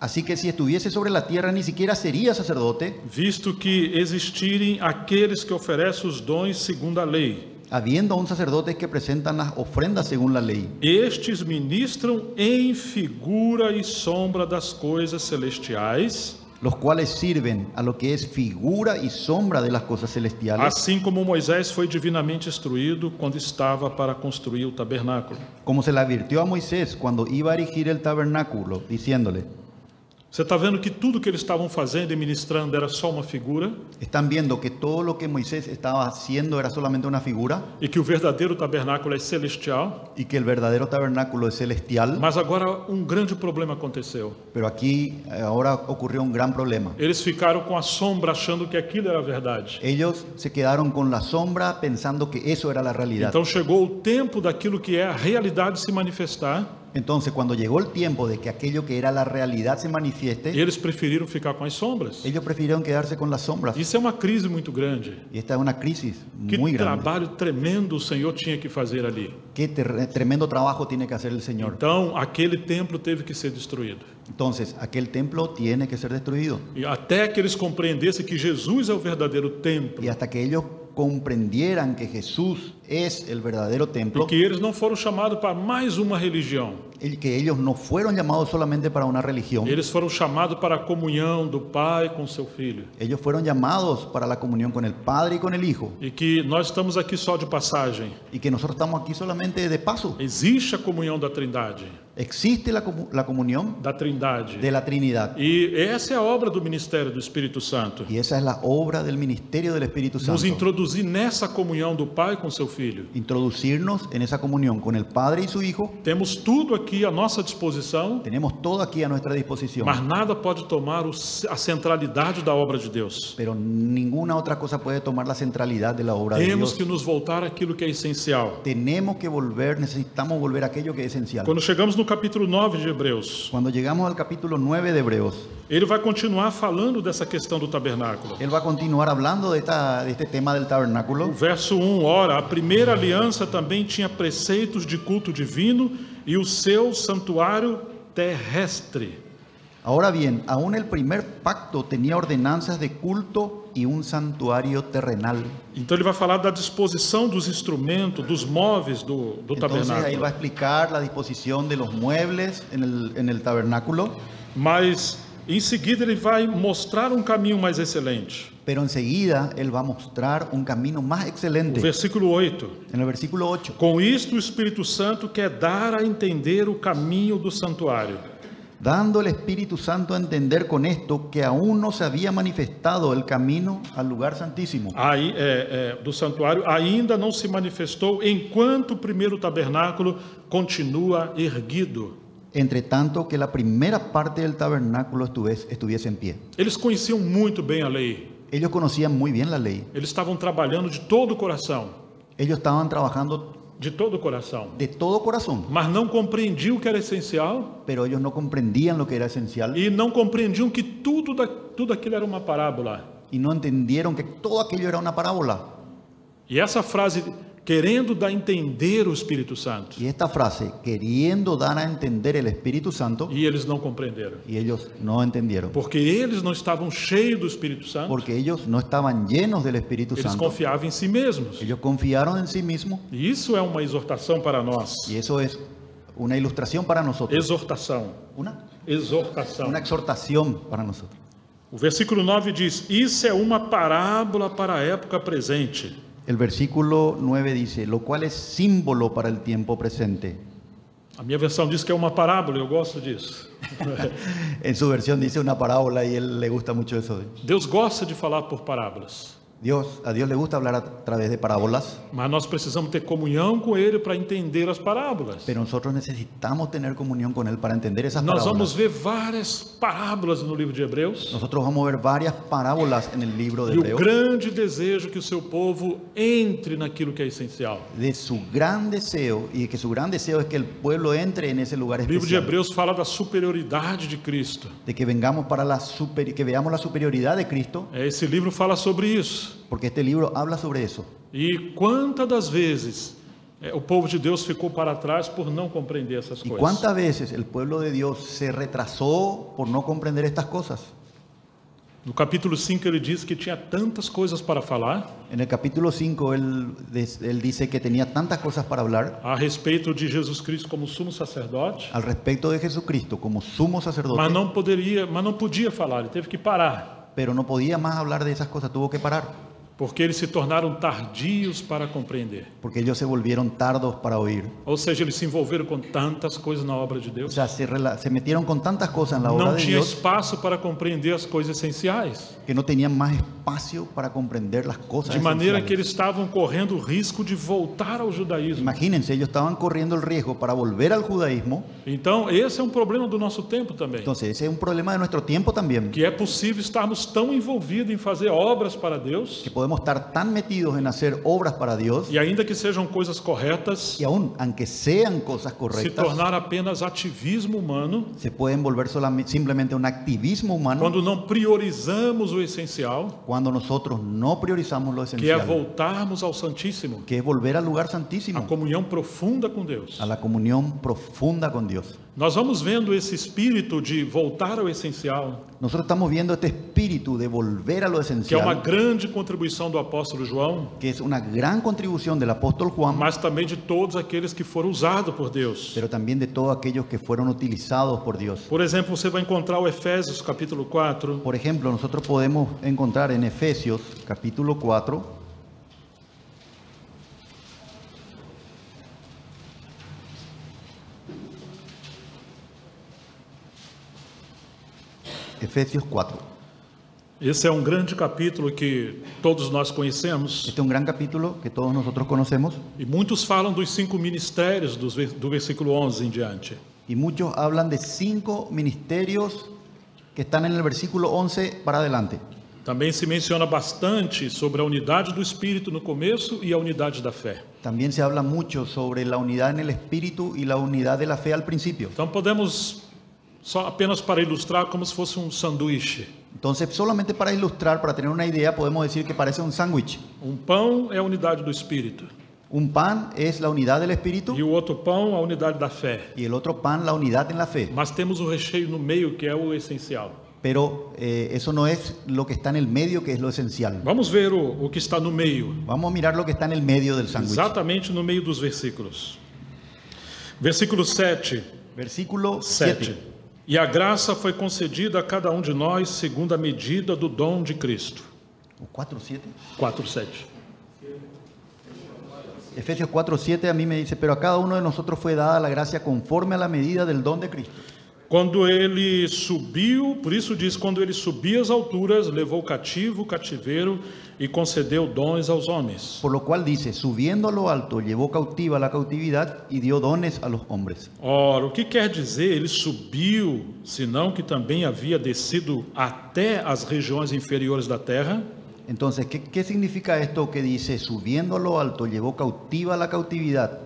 Así que si estuviese sobre la tierra ni siquiera sería sacerdote, visto que existirem aqueles que oferecem os dons segundo a lei. habiendo un sacerdote que presentan las ofrendas según la ley. Estes ministram em figura e sombra das coisas celestiais, Los cuales sirven a lo que es figura y sombra de las cosas celestiales, assim como Moisés foi divinamente instruído quando estava para construir o tabernáculo. como se le advirtió a Moisés cuando iba a erigir el tabernáculo, diciéndole: Você está vendo que tudo que eles estavam fazendo e ministrando era só uma figura? están viendo que todo lo que Moisés estaba haciendo era solamente una figura E que o verdadeiro tabernáculo é celestial? y que el verdadero tabernáculo es celestial. Mas agora um grande problema aconteceu. Pero aquí ahora ocurrió un gran problema. Eles ficaram com a sombra achando que aquilo era a verdade. Ellos se quedaron con la sombra pensando que eso era la realidad. Então chegou o tempo daquilo que é a realidade se manifestar. Entonces, cuando llegó el tiempo de que aquello que era la realidad se manifieste, Eles preferiram ficar com as sombras. ellos prefirieron quedarse con las sombras. Isso é uma crise muito grande. Y esta es una crisis Que muy grande. trabalho tremendo o Senhor tinha que fazer ali. Qué tremendo trabajo tiene que hacer el Señor. Então, aquele templo teve que ser destruído. Entonces, aquel templo tiene que ser destruido. E até que eles compreendessem que Jesus é o verdadeiro templo, Y hasta que ellos comprendieran que Jesús es el verdadero e templo, que eles não foram chamados para mais uma religião. que ellos no fueron llamados solamente para una religión, Eles foram chamados para a comunhão do Pai com seu Filho. ellos fueron llamados para la comunión con el Padre y con el Hijo, E que nós estamos aqui só de passagem. y que nosotros estamos aquí solamente de paso. Existe a comunhão da Trindade. Existe la comunión Da Trindade. de la Trinidad, E essa é a obra do ministério do Espírito Santo. y esa es la obra del ministerio del Espíritu Nos Santo. introduzir nessa comunhão do Pai com seu Filho. Introducirnos en esa comunión con el Padre y su Hijo. Temos tudo aqui à nossa disposição, Tenemos todo aquí a nuestra disposición, mas nada pode tomar a centralidade da obra de Deus. pero ninguna otra cosa puede tomar la centralidad de la obra de Temos Dios. que nos voltar àquilo que é essencial. Tenemos que volver, necesitamos volver a aquello que es esencial. Quando chegamos no capítulo 9 de Hebreus, Cuando llegamos al capítulo 9 de Hebreos, ele vai continuar falando dessa questão do tabernáculo. él va a continuar hablando de este tema del O tabernáculo. verso 1, ora, a primeira aliança também tinha preceitos de culto divino e o seu santuário terrestre. Ahora bien, aún el primer pacto tenía ordenanzas de culto y un santuario terrenal. Então ele vai falar da disposição dos instrumentos, dos móveis do Entonces ahí va tabernáculo. a explicar la disposición de los muebles en el tabernáculo, Mas em seguida ele vai mostrar um caminho mais excelente. pero enseguida él va a mostrar un camino más O excelente. versículo 8. En el versículo 8, Com isto o Espírito Santo quer dar a entender o caminho do santuário. dando el Espíritu Santo a entender con esto que aún no se había manifestado el camino al lugar santísimo. Aí, do santuário ainda não se manifestou enquanto o primeiro tabernáculo continua erguido. Entre tanto que la primera parte del tabernáculo estuviese en pie. Eles conheciam muito bem a lei. Ellos conocían muy bien la ley. Eles estavam trabalhando de todo o coração, Ellos estaban trabajando de todo o coração, de todo corazón, mas não compreendiam o que era essencial pero ellos no comprendían lo que era esencial e não compreendiam que tudo aquilo era uma parábola. y no entendieron que todo aquello era una parábola. E essa frase, querendo dar a entender o Espírito Santo, Y esta frase, queriendo dar a entender el Espíritu Santo, e eles não compreenderam, y ellos no entendieron, porque eles não estavam cheios do Espírito Santo, porque ellos no estaban llenos del Espíritu eles Santo. confiavam em si mesmos. Ellos confiaron en sí mismos, E isso é uma exortação para nós. y eso es una ilustración para nosotros, Exortação. una Exortação. exhortación para nosotros. O versículo 9 diz: Isso é uma parábola para a época presente. El versículo 9 dice, lo cual es símbolo para el tiempo presente. A minha versão diz que é uma parábola, eu gosto disso. En su versión dice una parábola y él le gusta mucho eso. Deus gosta de falar por parábolas, A Dios le gusta hablar a través de parábolas, mas nós precisamos ter comunhão com Ele para entender as parábolas. pero nosotros necesitamos tener comunión con Él para entender esas Nós vamos parábolas. ver várias parábolas no livro de Hebreus. Nosotros vamos a ver varias parábolas en el libro de E o Hebreos grande desejo que o seu povo entre naquilo que é essencial. de su gran deseo, y que su gran deseo es que el pueblo entre en ese lugar O livro de especial, Hebreus fala da superioridade de Cristo. de que vengamos para que veamos la superioridad de Cristo, Esse livro fala sobre isso. porque este libro habla sobre eso. E quantas das vezes o povo de Deus ficou para trás por não compreender essas Y coisas? cuántas veces el pueblo de Dios se retrasó por no comprender estas cosas. No capítulo 5 ele diz que tinha tantas coisas para falar En el capítulo 5 él dice que tenía tantas cosas para hablar a respeito de Jesus Cristo como sumo sacerdote, al respecto de Jesucristo como sumo sacerdote, mas não podia falar, ele teve que parar, pero no podía más hablar de esas cosas, tuvo que parar, porque eles se tornaram tardios para compreender. porque ellos se volvieron tardos para oír. Ou seja, eles se envolveram com tantas coisas na obra de O Deus, sea, se metieron con tantas cosas en la obra não de tinha Dios espaço para compreender as coisas essenciais, que no tenían más espacio para comprender las cosas de maneira que esenciales. eles estavam correndo o risco de voltar ao judaísmo. Imagínense, ellos estaban corriendo el riesgo para volver al judaísmo. Então, esse é um problema do nosso tempo também. Entonces ese es un problema de nuestro tiempo también, Que é possível estarmos tão envolvidos em fazer obras para Deus, que podemos estar tan metidos en hacer obras para Dios, e ainda que sejam coisas corretas, y aún, aunque sean cosas se correctas, tornar apenas ativismo humano, se pueden volver simplemente un activismo humano quando não priorizamos o essencial, cuando nosotros no priorizamos lo que é esencial, voltarmos ao Santíssimo, que es volver al lugar a santísimo, comunhão profunda com Deus. a la comunión profunda con Dios. Nós vamos vendo esse espírito de voltar ao essencial, Nosotros estamos viendo este espíritu de volver a lo que é uma esencial, grande contribuição do apóstolo João, que es una gran contribución del apóstol Juan, mas também de todos aqueles que foram usados por Deus. pero también de todos aquellos que fueron utilizados por Dios. Por exemplo, você vai encontrar o Efésios capítulo 4, Por ejemplo, nosotros podemos encontrar en Efesios capítulo 4, Efesios 4. esse é um grande capítulo que todos nós conhecemos, Este es un gran capítulo que todos nosotros conocemos e muitos falam dos 5 ministérios do versículo 11 em diante. y muchos hablan de 5 ministerios que están en el versículo 11 para adelante. Também se menciona bastante sobre a unidade do Espírito no começo e a unidade da fé. También se habla mucho sobre la unidad en el espíritu y la unidad de la fe al principio. Então podemos, só apenas para ilustrar, como se fosse um sanduíche. Entonces, solamente para ilustrar, para tener una idea, podemos decir que parece un sándwich. Um pão é a unidade do Espírito, Un pan es la unidad del espíritu e o outro pão a unidade da fé. y el otro pan la unidad en la fe. Mas temos o recheio no meio, que é o essencial. Pero eso no es lo que está en el medio, que es lo esencial. Vamos ver o que está no meio, Vamos a mirar lo que está en el medio del sándwich. exatamente no meio dos versículos. Versículo 7. Versículo 7. 7. E a graça foi concedida a cada um de nós segundo a medida do dom de Cristo. ¿O 4:7? 4:7. Efesios 4:7 a mí me dice, pero a cada uno de nosotros fue dada la gracia conforme a la medida del don de Cristo. Quando ele subiu, por isso diz, quando ele subia às alturas, levou cativo o cativeiro e concedeu dons aos homens. Por lo cual dice, subiendo a lo alto, llevó cautiva la cautividad y dio dones a los hombres. Ora, o que quer dizer ele subiu, senão que também havia descido até as regiões inferiores da terra? Entonces, ¿qué significa esto que dice, subiendo a lo alto, llevó cautiva la cautividad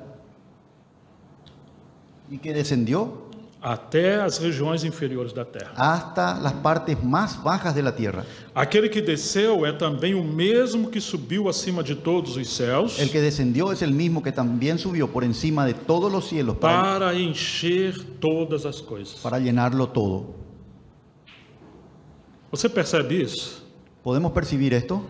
y que descendió Até as regiões inferiores da terra. hasta las partes más bajas de la tierra? Aquele que desceu é também o mesmo que subiu acima de todos os céus El que descendió es el mismo que también subió por encima de todos los cielos para encher todas as coisas. para llenarlo todo. Você percebe isso? ¿Podemos percibir esto?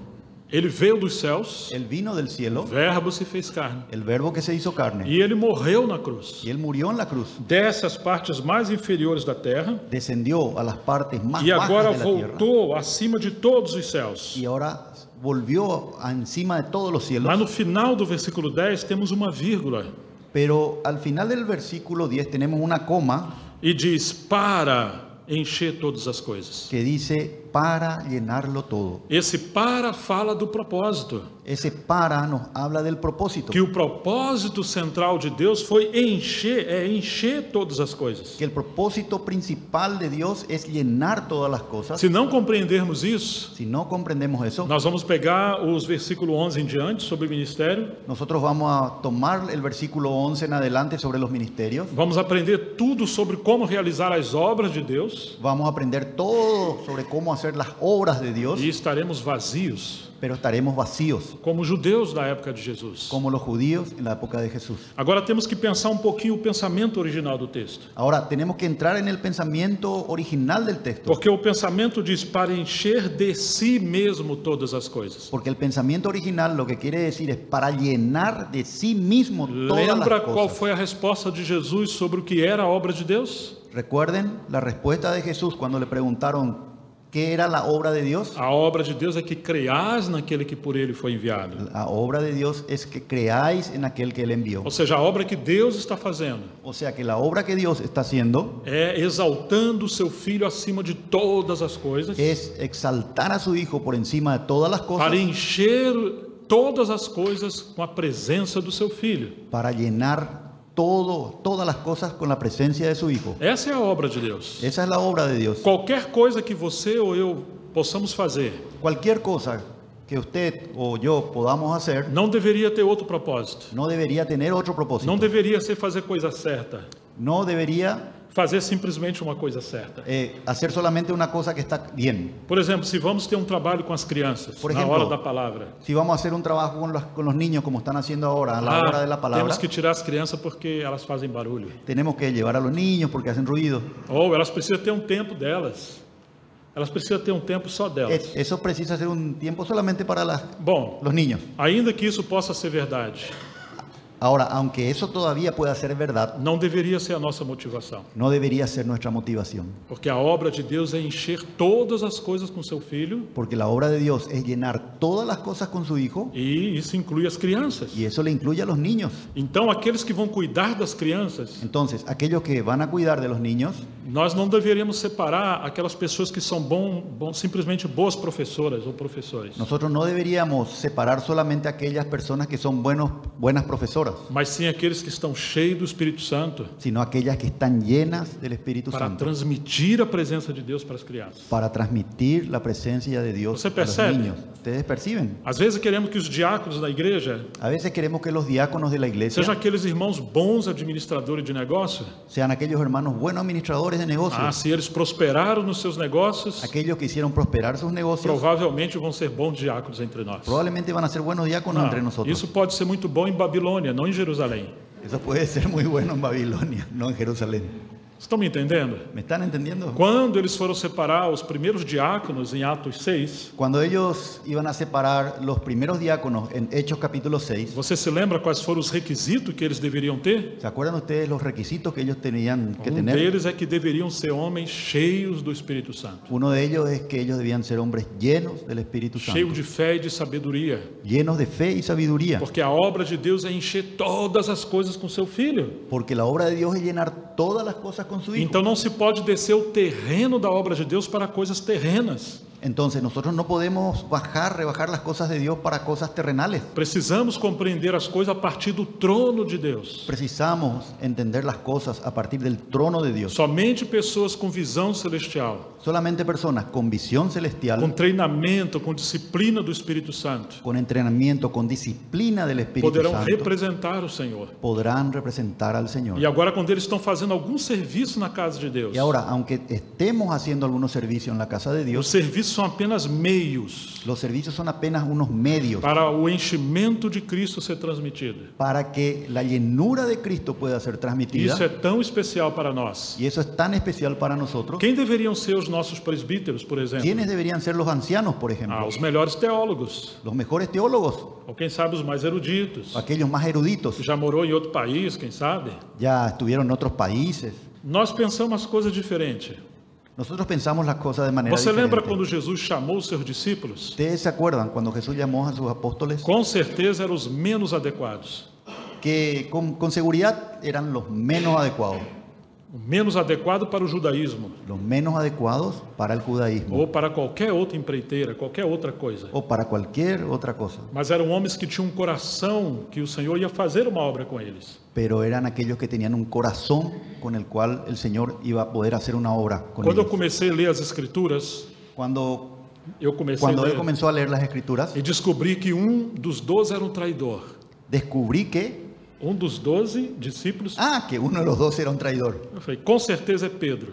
Ele veio dos céus, Él vino del o cielo, verbo se fez carne, el verbo que se hizo carne, e ele morreu na cruz. y él murió en la cruz, Desce às partes mais inferiores da terra descendió a las partes más e agora bajas de la tierra voltou acima de todos os céus. y ahora volvió encima de todos los Mas cielos. no final do versículo 10 temos uma vírgula Pero al final del versículo 10 tenemos una coma e diz para encher todas as coisas. que dice para llenarlo todo. Esse para fala do propósito, Ese para nos habla del propósito, que o propósito central de Deus foi encher todas as coisas. que el propósito principal de Dios es llenar todas las cosas. Se não compreendermos isso, Si no comprendemos eso, nós vamos pegar os versículos 11 em diante sobre o ministério, nosotros vamos a tomar el versículo 11 en adelante sobre los ministerios. vamos aprender tudo sobre como realizar as obras de Deus Vamos a aprender todo sobre cómo hacer las obras de Dios, e estaremos vazios, pero estaremos vacíos, como os judeus da época de Jesus. como los judíos en la época de Jesús. Agora temos que pensar um pouquinho o pensamento original do texto, Ahora, tenemos que entrar en el pensamiento original del texto, porque o pensamento diz para encher de si mesmo todas as coisas. porque el pensamiento original lo que quiere decir es para llenar de sí mismo todas las Lembra qual cosas. foi a resposta de Jesus sobre o que era a obra de Deus? Recuerden la respuesta de Jesús cuando le preguntaron qué era la obra de Dios. A obra de Deus é que creais naquele que por ele foi enviado. La obra de Dios es que creáis en aquel que él envió. Ou seja, a obra que Deus está fazendo O sea que la obra que Dios está haciendo é exaltando o seu filho acima de todas as coisas, es exaltar a su Hijo por encima de todas las cosas, para encher todas as coisas com a presença do seu filho. para llenar todas las cosas con la presencia de su Hijo. Essa é a obra de Deus. Esa es la obra de Dios. Qualquer coisa que você ou eu possamos fazer Cualquier cosa que usted o yo podamos hacer não deveria ter outro propósito. no debería tener otro propósito. Não deveria ser fazer coisa certa, No debería fazer simplesmente uma coisa certa. hacer solamente una cosa que está bien. Por exemplo, se vamos ter um trabalho com as crianças, Por na ejemplo, hora da palavra. Si vamos a hacer un trabajo con los niños como están haciendo ahora, a la hora de la palabra, Temos que tirar as crianças porque elas fazem barulho. tenemos que llevar a los niños porque hacen ruido. Ou elas precisam ter um tempo delas. Elas precisam ter um tempo só delas. Eso precisa ser un tiempo solamente para Bom, los niños. ainda que isso possa ser verdade, Ahora, aunque eso todavía pueda ser verdad, não deveria ser a nossa motivação. no debería ser nuestra motivación. Porque a obra de Deus é encher todas as coisas com seu filho, Porque la obra de Dios es llenar todas las cosas con su Hijo e isso inclui as crianças. y eso le incluye a los niños. Então, aqueles que vão cuidar das crianças, Entonces, aquellos que van a cuidar de los niños, nós não deveríamos separar aquelas pessoas que são simplesmente boas professoras ou professores, nosotros no deberíamos separar solamente aquellas personas que son buenas profesoras, mas sim aqueles que estão cheios do Espírito Santo sino aquellas que están llenas del Espíritu para Santo transmitir a presença de Deus para as crianças. para transmitir la presencia de Dios ¿Usted a los percibe? niños. ¿Ustedes perciben? Às vezes queremos que os diáconos da igreja A veces queremos que los diáconos de la iglesia sejam aqueles irmãos bons administradores de negócio. sean aquellos hermanos buenos administradores de negocios, Se eles prosperaram nos seus negócios, aquellos que hicieron prosperar sus negocios, provavelmente vão ser bons diáconos entre nós. probablemente van a ser buenos diáconos entre nosotros. Isso pode ser muito bom em Babilônia, não em Jerusalém. Eso puede ser muy bueno en Babilonia, no en Jerusalén. Estão me entendendo? ¿Me están entendiendo? Quando eles foram separar os primeiros diáconos em Atos 6, Cuando ellos iban a separar los primeros diáconos en Hechos capítulo 6, você se lembra quais foram os requisitos que eles deveriam ter? ¿se acuerdan ustedes los requisitos que ellos tenían que tener? Deles é que deveriam ser homens cheios do Espírito Santo, Uno de ellos es que ellos debían ser hombres llenos del Espíritu cheios Santo, de fé e de sabedoria, llenos de fe y sabiduría, porque a obra de Deus é encher todas as coisas com seu filho. porque la obra de Dios es llenar todas las cosas con su Hijo. Então não se pode descer o terreno da obra de Deus para coisas terrenas. Entonces nosotros no podemos rebajar las cosas de Dios para cosas terrenales. Precisamos compreender as coisas a partir do trono de Deus. Precisamos entender las cosas a partir del trono de Dios. Somente pessoas com visão celestial, Solamente personas con visión celestial, com treinamento, com disciplina do Espírito Santo, con entrenamiento, con disciplina del Espíritu poderão Santo, representar o Senhor. podrán representar al Señor. E agora, quando eles estão fazendo algum serviço na casa de Deus, Y ahora, aunque estemos haciendo algunos servicios en la casa de os Dios, serviços são apenas meios los servicios son apenas unos medios para o enchimento de Cristo ser transmitido. para que la llenura de Cristo pueda ser transmitida. Isso é tão especial para nós. Y eso es tan especial para nosotros. Quem deveriam ser os nossos presbíteros, por exemplo? ¿Quiénes deberían ser los ancianos, por ejemplo? Os melhores teólogos, Los mejores teólogos, ou quem sabe os mais eruditos, aquellos más eruditos, que já morou em outro país, quem sabe? ya estuvieron en otros países. Nós pensamos as coisas diferentes. Nosotros pensamos las cosas de manera Você lembra diferente. quando Jesus chamou os seus discípulos? ¿Ustedes se acuerdan cuando Jesús llamó a sus apóstoles? Com certeza eram os menos adequados. Que con seguridad eran los menos adecuados. O menos adequado para o judaísmo, Los menos adecuados para el judaísmo ou para qualquer outra empreiteira, qualquer outra coisa. o para cualquier otra cosa. Mas eram homens que tinham um coração que o Senhor ia fazer uma obra com eles. Pero eran aquellos que tenían un corazón con el cual el Señor iba a poder hacer una obra con Quando eu ellos. comecei a ler as Escrituras, Cuando eu comecei a él ler comenzó a leer las Escrituras, e descobri que dos 12 era um traidor. descubrí que, Dos 12 discípulos, que uno de los 12 era un traidor. eu falei, com certeza é Pedro.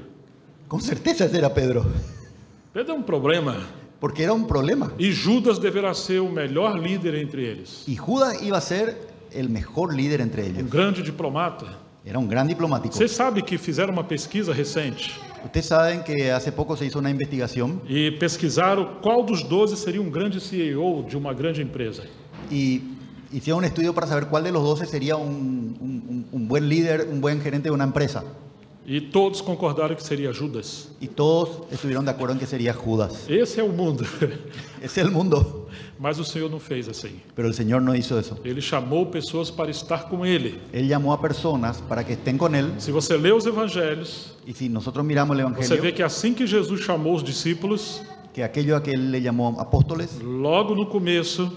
Con certeza ese era Pedro, Pedro é um problema. porque era un problema. E Judas deverá ser o melhor líder entre eles. Y Judas iba a ser el mejor líder entre Um ellos. grande diplomata. Era un gran diplomático. Você sabe que fizeram uma pesquisa recente Ustedes saben que hace poco se hizo una investigación e pesquisaram qual dos 12 seria um grande CEO de uma grande empresa. y hicieron un estudio para saber cuál de los 12 sería un buen líder, un buen gerente de una empresa. E todos concordaram que seria Judas. Y todos estuvieron de acuerdo en que sería Judas. Esse é o mundo. Es el mundo. Mas o Senhor não fez assim. Pero el Señor no hizo eso. Ele chamou pessoas para estar com Ele. Él llamó a personas para que estén con Él. Se você lê os evangelhos, Y si nosotros miramos el você vê Evangelio, que assim que Jesus chamou os discípulos, que aquello a que Él le llamó apóstoles, logo no começo,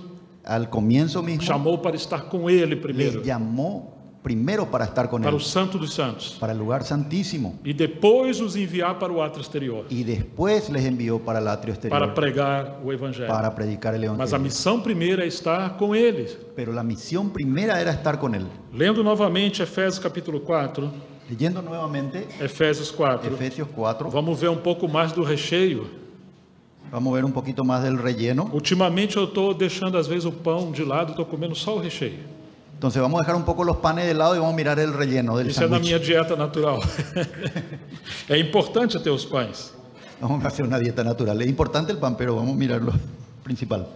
al comienzo mismo, chamou para estar com Ele primeiro, les llamó primero para estar con para Él, o Santo dos Santos, para el lugar santísimo. e depois os enviar para o átrio exterior, Y después les envió para el atrio para exterior, pregar o Evangelho. para predicar el Mas a Evangelio. missão primeira é estar com Ele. Pero la misión primera era estar con Él. Lendo novamente Efésios capítulo 4, Leyendo nuevamente Efésios 4. Efesios 4, Vamos ver um pouco mais do recheio. vamos a ver un poquito más del relleno. Ultimamente eu estou deixando às vezes o pão de lado, estou comendo só o recheio. Entonces vamos a dejar un poco los panes de lado y vamos a mirar el relleno del Isso é na sándwich. minha dieta natural. É importante ter os pães. Vamos a hacer una dieta natural. Es importante el pan, pero vamos a mirar lo principal.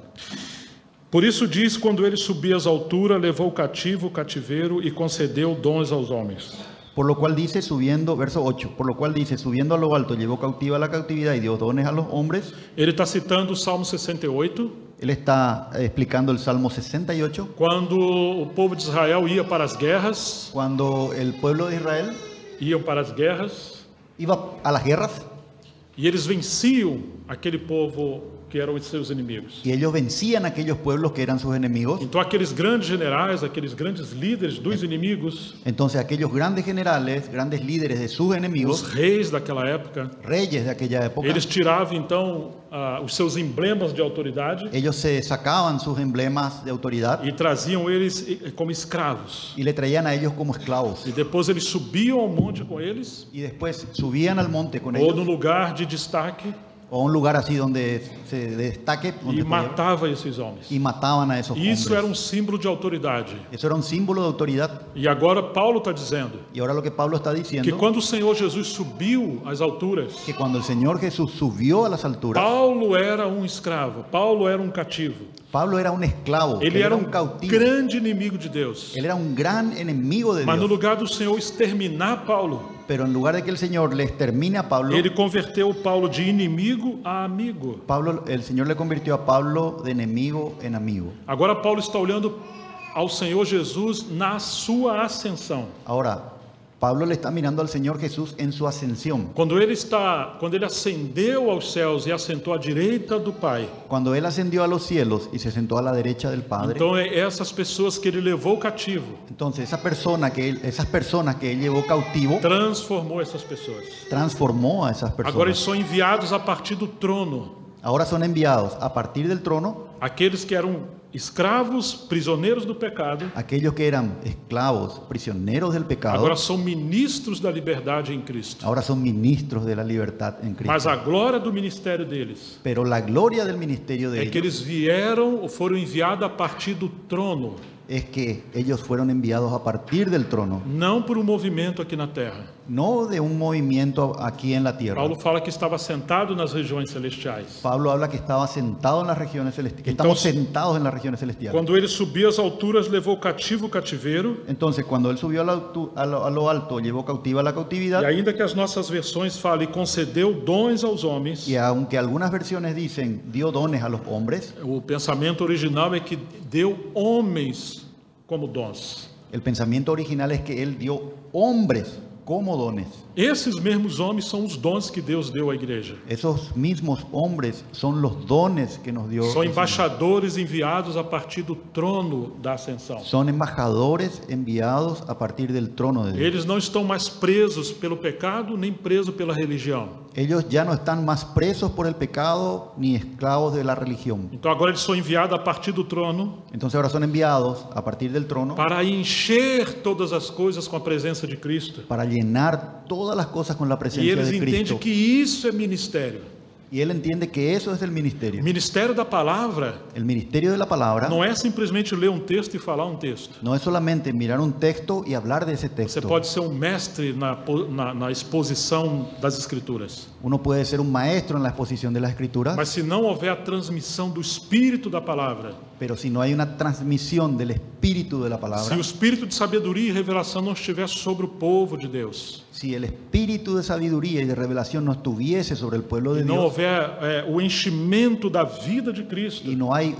Por isso diz, quando ele subia às alturas, levou cativo o cativeiro e concedeu dons aos homens. Por lo cual dice, subiendo, verso 8, por lo cual dice, subiendo a lo alto, llevó cautiva la cautividad y dio dones a los hombres. Ele está citando o Salmo 68, Él está explicando el Salmo 68, quando o povo de Israel ia para as guerras, cuando el pueblo de Israel iam para as guerras, iba a las guerras e eles venciam aquele povo que eram os seus inimigos. y ellos vencían a aquellos pueblos que eran sus enemigos. Então aqueles grandes generais, aqueles grandes líderes dos inimigos, Entonces aquellos grandes generales, grandes líderes de sus os enemigos, reis daquela época, reyes de aquella época, eles tiravam então os seus emblemas de autoridade ellos se sacaban sus emblemas de autoridad e traziam eles como escravos. y le traían a ellos como esclavos. E depois eles subiam ao monte com eles, Y después subían al monte con ou no ellos, lugar de destaque, o a un lugar así donde se destaque, donde e podía- matava esses homens. y mataban a esos Isso era hombres. símbolo de autoridade. Eso era un símbolo de autoridad. E agora Paulo está dizendo Y ahora lo que Pablo está que diciendo, quando o Senhor Jesus subiu às alturas, que cuando el Señor Jesús subió a las alturas, Paulo era um escravo, Paulo era um cativo. Pablo era un esclavo, Ele él era era um un cautivo, grande inimigo de Deus. él era un gran enemigo de Mas no Dios. lugar do Senhor exterminar Paulo, Pero en lugar de que el Señor le extermine a Pablo, ele converteu Paulo de inimigo a amigo. el Señor le convirtió a Pablo de enemigo en amigo. Agora Paulo está olhando ao Senhor Jesus na sua ascensão. Ahora, Pablo le está mirando al Señor Jesús en su ascensión. Quando ele ascendeu aos céus e assentou à direita do Pai, Cuando él ascendió a los cielos y se sentó a la derecha del Padre, então é essas pessoas que ele levou cativo, entonces esas personas que él llevó cautivo, transformou essas pessoas. transformó a esas Agora eles personas. são enviados a partir do trono. Ahora son enviados a partir del trono Aqueles que eram escravos, prisioneiros do pecado, aquellos que eran esclavos, prisioneros del pecado, agora são ministros da liberdade em Cristo. ahora son ministros de la libertad en Mas Cristo. a glória do ministério deles Pero la gloria del ministerio de é que ellos eles vieram ou foram enviados a partir do trono, es que ellos fueron enviados a partir del trono, não por um movimento aqui na terra. no de un movimiento aquí en la tierra. Paulo fala que estava sentado nas regiões celestiais. Pablo habla que estaba sentado en las regiones celestiales, que estamos Entonces, sentados en las regiones celestiales. Quando ele subia às alturas, levou cativo o cativeiro. Entonces, cuando él subió a lo alto, llevó cautiva la cautividad. E ainda que as nossas versões falem concedeu dons aos homens, Y aunque algunas versiones dicen dio dones a los hombres, o pensamento original é que deu homens como dons. el pensamiento original es que él dio hombres como dones. Esses mesmos homens são os dons que Deus deu à igreja. Esos mismos hombres son los dones que nos dio. São el Señor. embaixadores enviados a partir do trono da ascensão. Son embajadores enviados a partir del trono de Dios. Eles não estão mais presos pelo pecado, nem presos pela religião. Ellos ya no están más presos por el pecado ni esclavos de la religión. Então agora eles são enviados a partir do trono Entonces ahora son enviados a partir del trono para encher todas as coisas com a presença de Cristo. para llenar todas las cosas con la E presencia eles de entendem Cristo. que isso é ministério. Y él entiende que eso es el ministerio. O ministério da palavra El ministerio de la palabra não é simplesmente ler um texto e falar um texto. no es solamente mirar un texto y hablar de ese Você texto. pode ser um mestre na exposição das Escrituras. Uno puede ser un maestro en la exposición de las escrituras, Mas se não houver a transmissão do Espírito da palavra, pero si no hay una transmisión del espíritu de la se palabra, o Espírito de sabedoria e revelação não estiver sobre o povo de Deus, si el espíritu de sabiduría y de revelación no estuviese sobre el pueblo e de não Dios, houver o enchimento da vida de Cristo, y no hay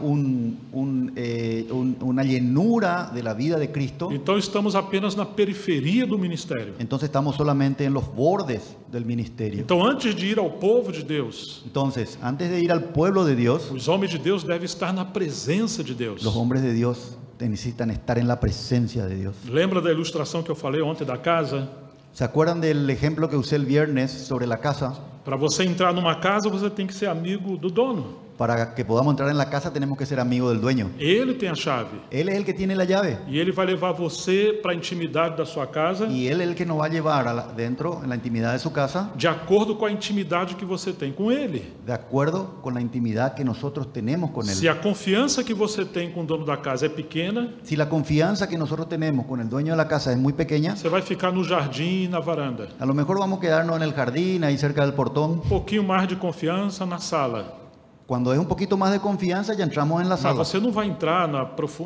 una llenura de la vida de Cristo, então estamos apenas na periferia do ministério. entonces estamos solamente en los bordes del ministerio. Então, antes de ir ao povo de Deus, Entonces, antes de ir al pueblo de Dios, os homens de Deus devem estar na presença de Deus. los hombres de Dios necesitan estar en la presencia de Dios. Lembra da ilustração que eu falei ontem da casa? ¿Se acuerdan del ejemplo que usé el viernes sobre la casa? Para você entrar numa casa, você tem que ser amigo do dono. Para que podamos entrar en la casa tenemos que ser amigos del dueño. Ele tem a chave. Él es el que tiene la llave. E ele vai levar você para a intimidade da sua casa, Y Él es el que nos va a llevar dentro, en la intimidad de su casa, de acordo com a intimidade que você tem com ele. de acuerdo con la intimidad que nosotros tenemos con Se Él. a confiança que você tem com o dono da casa é pequena, Si la confianza que nosotros tenemos con el dueño de la casa es muy pequeña, você vai ficar no jardim e na varanda. a lo mejor vamos a quedarnos en el jardín, ahí cerca del portón. Um pouquinho mais de confiança na sala. Cuando es un poquito más de confianza, ya entramos en la Mas sala. você não vai entrar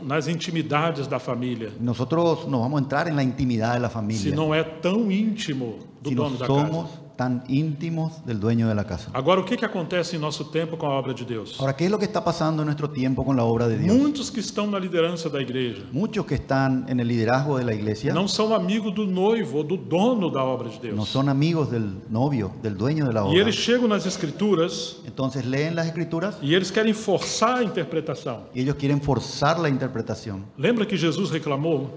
nas intimidades da família, Nosotros nos vamos a entrar en la intimidad de la se familia, não é tão íntimo do si no dono da casa. somos tan íntimos del dueño de la casa. Agora, o que acontece em nosso tempo com a obra de Deus? Ahora, ¿qué es lo que está pasando en nuestro tiempo con la obra de Dios? Muitos que estão na liderança da igreja Muchos que están en el liderazgo de la iglesia não são amigos do noivo ou do dono da obra de no Deus. son amigos del novio, del dueño de la E obra. eles chegam nas escrituras Entonces leen las escrituras e eles querem forçar a interpretação. y ellos quieren forzar la interpretación. Lembra que Jesus reclamou?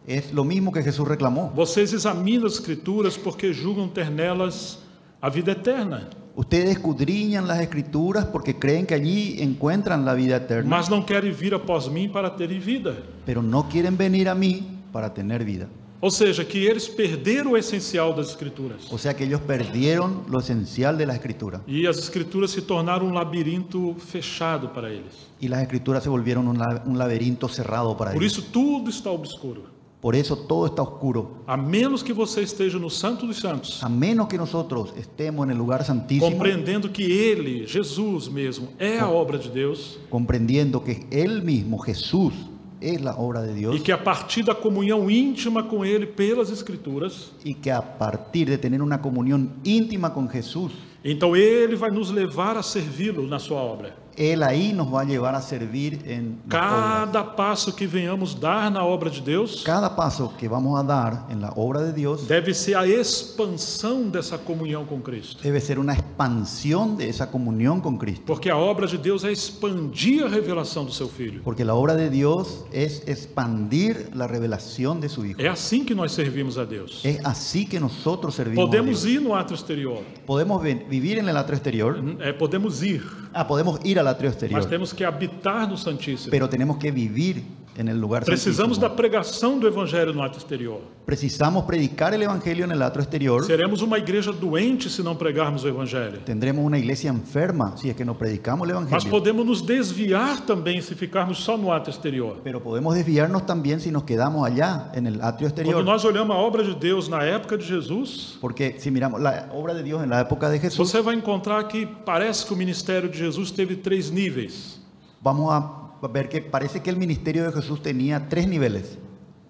Es lo mismo que Jesús reclamó. Vocês examinam as escrituras porque julgam ter nelas a vida eterna, Ustedes escudriñan las escrituras porque creen que allí encuentran la vida eterna, mas não querem vir após mim para terem vida. pero no quieren venir a mí para tener vida. Ou seja, que eles perderam o essencial das escrituras. O sea que ellos perdieron lo esencial de la escritura. E as escrituras se tornaram um labirinto fechado para eles. Y las escrituras se volvieron un laberinto cerrado para Por ellos. isso tudo está obscuro. Por eso todo está oscuro. A menos que você esteja no Santo dos Santos, A menos que nosotros estemos en el lugar santísimo, compreendendo que Ele, Jesus mesmo, é a obra de Deus, comprendiendo que Él mismo, Jesús, es la obra de Dios, e que a partir da comunhão íntima com Ele pelas Escrituras, y que a partir de tener una comunión íntima con Jesús, então Ele vai nos levar a servi-lo na sua obra. Él ahí nos va a llevar a servir en la obra. Cada passo que venhamos dar na obra de Deus Cada paso que vamos a dar en la obra de Dios deve ser a expansão dessa comunhão com Cristo. debe ser una expansión de esa comunión con Cristo. Porque a obra de Deus é expandir a revelação do seu Filho. Porque la obra de Dios es expandir la revelación de su Hijo. É assim que nós servimos a Deus. Es así que nosotros servimos a Podemos Dios. ir no átrio exterior, Podemos vivir en el atrio exterior. podemos ir, Podemos ir al atrio mas exterior. temos que habitar no Santíssimo. Pero tenemos que vivir en el lugar Precisamos da santísimo. pregação do Evangelho no átrio exterior. Precisamos predicar el evangelio en el atrio exterior. Seremos uma igreja doente se não pregarmos o Evangelho. Tendremos una iglesia enferma si es que no predicamos el Mas evangelio. podemos nos desviar também se ficarmos só no átrio exterior. Pero podemos desviarnos también si nos quedamos allá en el atrio Quando exterior. nós olhamos a obra de Deus na época de Jesus, Porque si miramos la obra de Dios en la época de Jesús, você vai encontrar que parece que o ministério de Jesus teve 3 níveis. vamos a ver que parece que el ministerio de Jesús tenía 3 niveles.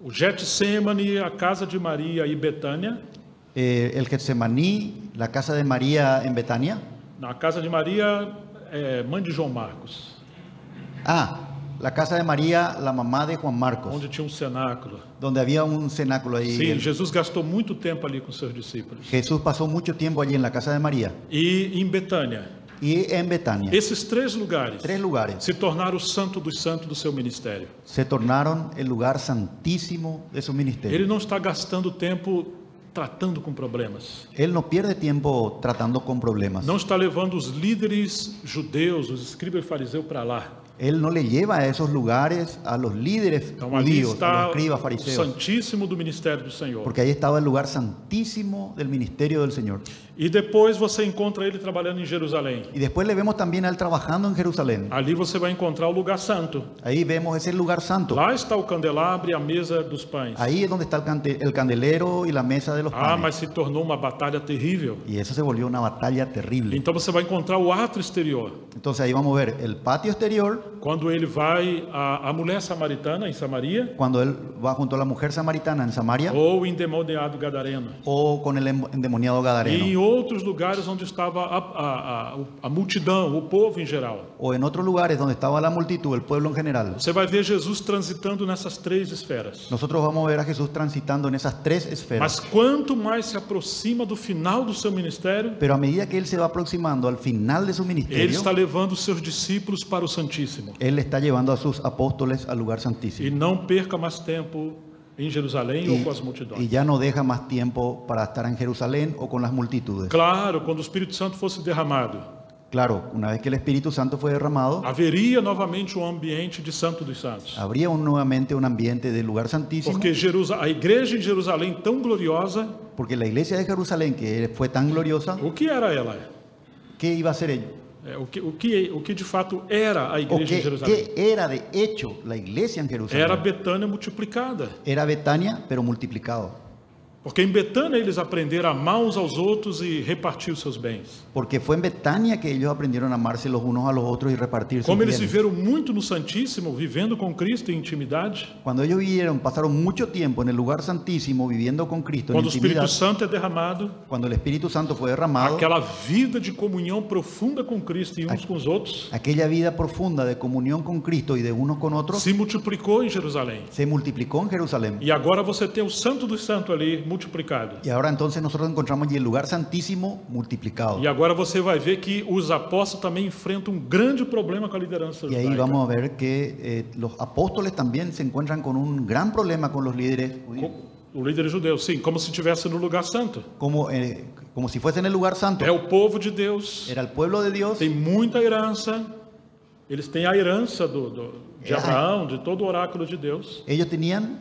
O Getsemane, a casa de Maria e Betânia. El Getsemaní, la casa de María en Betania. Na casa de Maria, mãe de João Marcos, La casa de María, la mamá de Juan Marcos, onde tinha um cenáculo. donde había un cenáculo ahí. Sim, Jesus gastou muito tempo ali com seus discípulos. Jesús pasó mucho tiempo allí en la casa de María. E em Betânia. Y en Betania, Esses 3 lugares 3 lugares se tornaram o santo dos santos do seu ministério. se tornaron el lugar santísimo de su ministerio. Ele não está gastando tempo tratando com problemas. Él no pierde tiempo tratando con problemas. Não está levando os líderes judeus, os escribas e fariseus para lá. Él no le lleva a esos lugares a los líderes Então ali judíos, a está los escribas, o fariseos, santíssimo do ministério do Senhor. porque ahí estaba el lugar santísimo del ministerio del Señor. E depois você encontra ele trabalhando em Jerusalém. Y después le vemos también a él trabajando en Jerusalén. Ali você vai encontrar o lugar santo. Ahí vemos ese lugar santo. Lá está o candelabro e a mesa dos pães. Ahí es donde está el candelero y la mesa de los panes. Mas se tornou uma batalha terrível. Y eso se volvió una batalla terrible. Então você vai encontrar o átrio exterior. Entonces ahí vamos a ver el patio exterior, Quando ele vai a mulher samaritana em Samaria, cuando él va junto a la mujer samaritana en Samaria, ou o endemoniado gadareno. o con el endemoniado E em gadareno, outros lugares onde estava a multidão, o povo em geral. o en otros lugares donde estaba la multitud, el pueblo en general. Você vai ver Jesus transitando nessas 3 esferas. Nosotros vamos a ver a Jesús transitando en esas 3 esferas. Mas quanto mais se aproxima do final do seu ministério, Pero a medida que él se va aproximando al final de su ele ministerio, está levando os seus discípulos para o Santíssimo. él está llevando a sus apóstoles al lugar E santísimo. não perca mais tempo em Jerusalém ou com as multidões. Y ya no deja más tiempo para estar en Jerusalén o con las multitudes. Claro, quando o Espírito Santo fosse derramado, Claro, una vez que el Espíritu Santo fue derramado, haveria novamente um ambiente de Santo dos Santos. habría nuevamente un ambiente del lugar santísimo, Porque a igreja em Jerusalém, tão gloriosa, porque la iglesia de Jerusalén, que fue tan gloriosa, o que era ela? ¿qué iba a ser ello? O que de fato era a ¿O igreja em Jerusalém? qué era de hecho la iglesia en Jerusalén? Era Betânia multiplicada. Era Betania, pero multiplicado. Porque em Betânia eles aprenderam a amar uns aos outros e repartir os seus bens. Porque fue en Betania que ellos aprendieron a amarse los unos a los otros y repartir sus Como eles bienes. viveram muito no Santíssimo, vivendo com Cristo em intimidade, Cuando ellos pasaron mucho tiempo en el lugar santísimo viviendo con Cristo en quando o Espírito intimidad, Santo é derramado, cuando el Espíritu Santo fue derramado, aquela vida de comunhão profunda com Cristo e uns com os outros aquella vida profunda de comunión con Cristo y de unos con otros se multiplicou em Jerusalém. se multiplicó en Jerusalén. E agora você tem o Santo dos Santos ali multiplicado. Y ahora entonces nosotros encontramos allí el lugar santísimo multiplicado. E agora você vai ver que os apóstolos também enfrentam um grande problema com a liderança Y ahí judaica. vamos a ver que los apóstoles también se encuentran con un gran problema con los líderes judíos, O líder judeu, sim, como se estivesse no lugar santo. como si fuese en el lugar santo. É o povo de Deus, Era el pueblo de Dios, tem muita herança, eles têm a herança de Abraão, de todo o oráculo de Deus, ellos tenían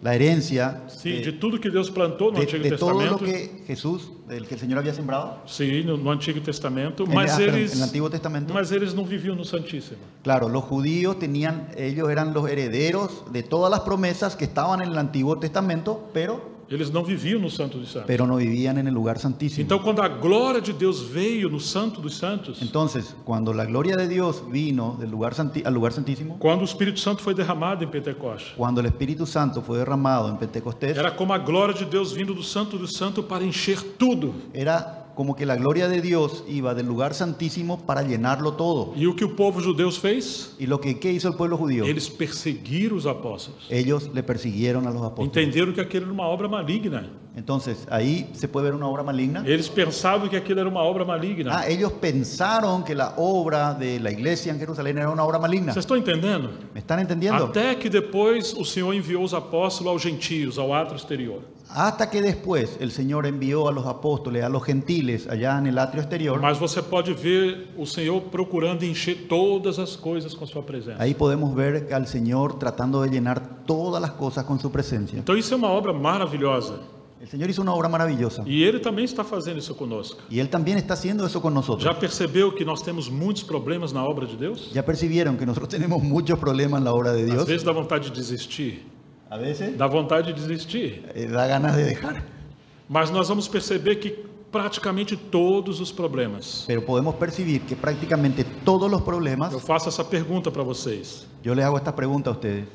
la herencia sim, de tudo que Deus plantou no Antigo de todo lo Testamento, que Jesús, del que el Señor había sembrado sim, no Antigo Testamento, en mas el eles, Antiguo Testamento. mas eles não viviam no Santíssimo. Claro, los judíos ellos eran los herederos de todas las promesas que estaban en el Antiguo Testamento, pero Eles não viviam no Santo dos Santos. no vivían en el lugar santísimo. Então, quando a glória de Deus veio no Santo dos Santos, Entonces, cuando la gloria de Dios vino al lugar santísimo, quando o Espírito Santo foi derramado em Pentecostes, cuando el Espíritu Santo fue derramado en Pentecostés, era como a glória de Deus vindo do Santo dos Santos para encher tudo. era como que la gloria de Dios iba del lugar santísimo para llenarlo todo. E o que o povo judeu fez? ¿Y ¿qué hizo el pueblo judío? Eles perseguiram os apóstolos. Ellos le persiguieron a los apóstoles. Entenderam que aquilo era uma obra maligna. Entonces, ahí se puede ver una obra maligna. Eles pensavam que aquilo era uma obra maligna. Ellos pensaron que la obra de la iglesia en Jerusalén era una obra maligna. Vocês estão entendendo? ¿Me están entendiendo? Até que depois o Senhor enviou os apóstolos aos gentios, ao átrio exterior. Hasta que después el Señor envió a los apóstoles, a los gentiles, allá en el atrio exterior. Mas você pode ver o Senhor procurando encher todas as coisas com a sua presença. Ahí podemos ver al Señor tratando de llenar todas las cosas con su presencia. Então isso é uma obra maravilhosa. El Señor hizo una obra maravillosa. E Ele também está fazendo isso conosco. Y Él también está haciendo eso con nosotros. Já percebeu que nós temos muitos problemas na obra de Deus? ¿Ya percibieron que nosotros tenemos muchos problemas en la obra de Às Dios? vezes dá vontade de desistir. A veces Dá vontade de desistir. da ganas de dejar. Mas nós vamos perceber que praticamente todos os problemas. Pero podemos percibir que prácticamente todos los problemas, Eu faço essa pergunta para vocês. yo les hago esta pregunta a ustedes.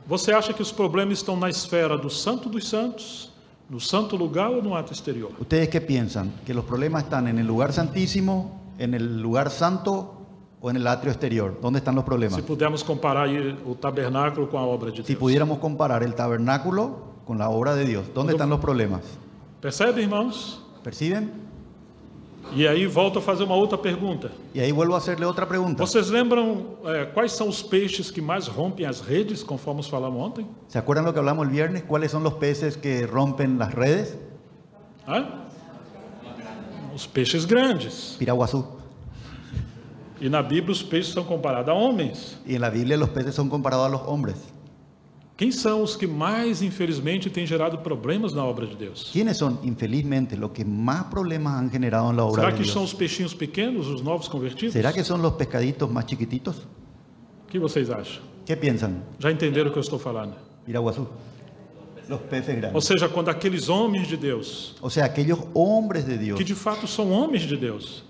Você acha que os problemas estão na esfera do Santo dos Santos, no santo lugar ou no ato exterior? ¿Ustedes qué piensan? ¿Que los problemas están en el lugar santísimo, en el lugar santo o en el atrio exterior? ¿Dónde están los problemas? Se pudermos comparar aí o tabernáculo com a obra de Si Deus. pudiéramos comparar el tabernáculo con la obra de Dios, ¿dónde están los problemas? Percebe, irmãos? ¿Perciben? E aí volto a fazer uma outra pergunta. Y ahí vuelvo a hacerle otra pregunta. Vocês lembram quais são os peixes que mais rompem as redes, conforme falamos ontem? ¿Se acuerdan lo que hablamos el viernes? ¿Cuáles son los peces que rompen las redes? Hã? Os peixes grandes. Piraguazú. E na Bíblia os peixes são comparados a homens. Y en la Biblia los peces son comparados a los hombres. Quem são os que mais, infelizmente, têm gerado problemas na obra de Deus? ¿Quiénes son, infelizmente, los que más problemas han generado en la obra Será de que Dios? são os peixinhos pequenos, os novos convertidos? ¿Será que son los pescaditos más chiquititos? O que vocês acham? ¿Qué piensan? Já entenderam o que eu estou falando? Piraguazú. Los peces Ou grandes. seja, quando aqueles homens de Deus, O sea, aquellos hombres de Dios, que de fato são homens de Deus,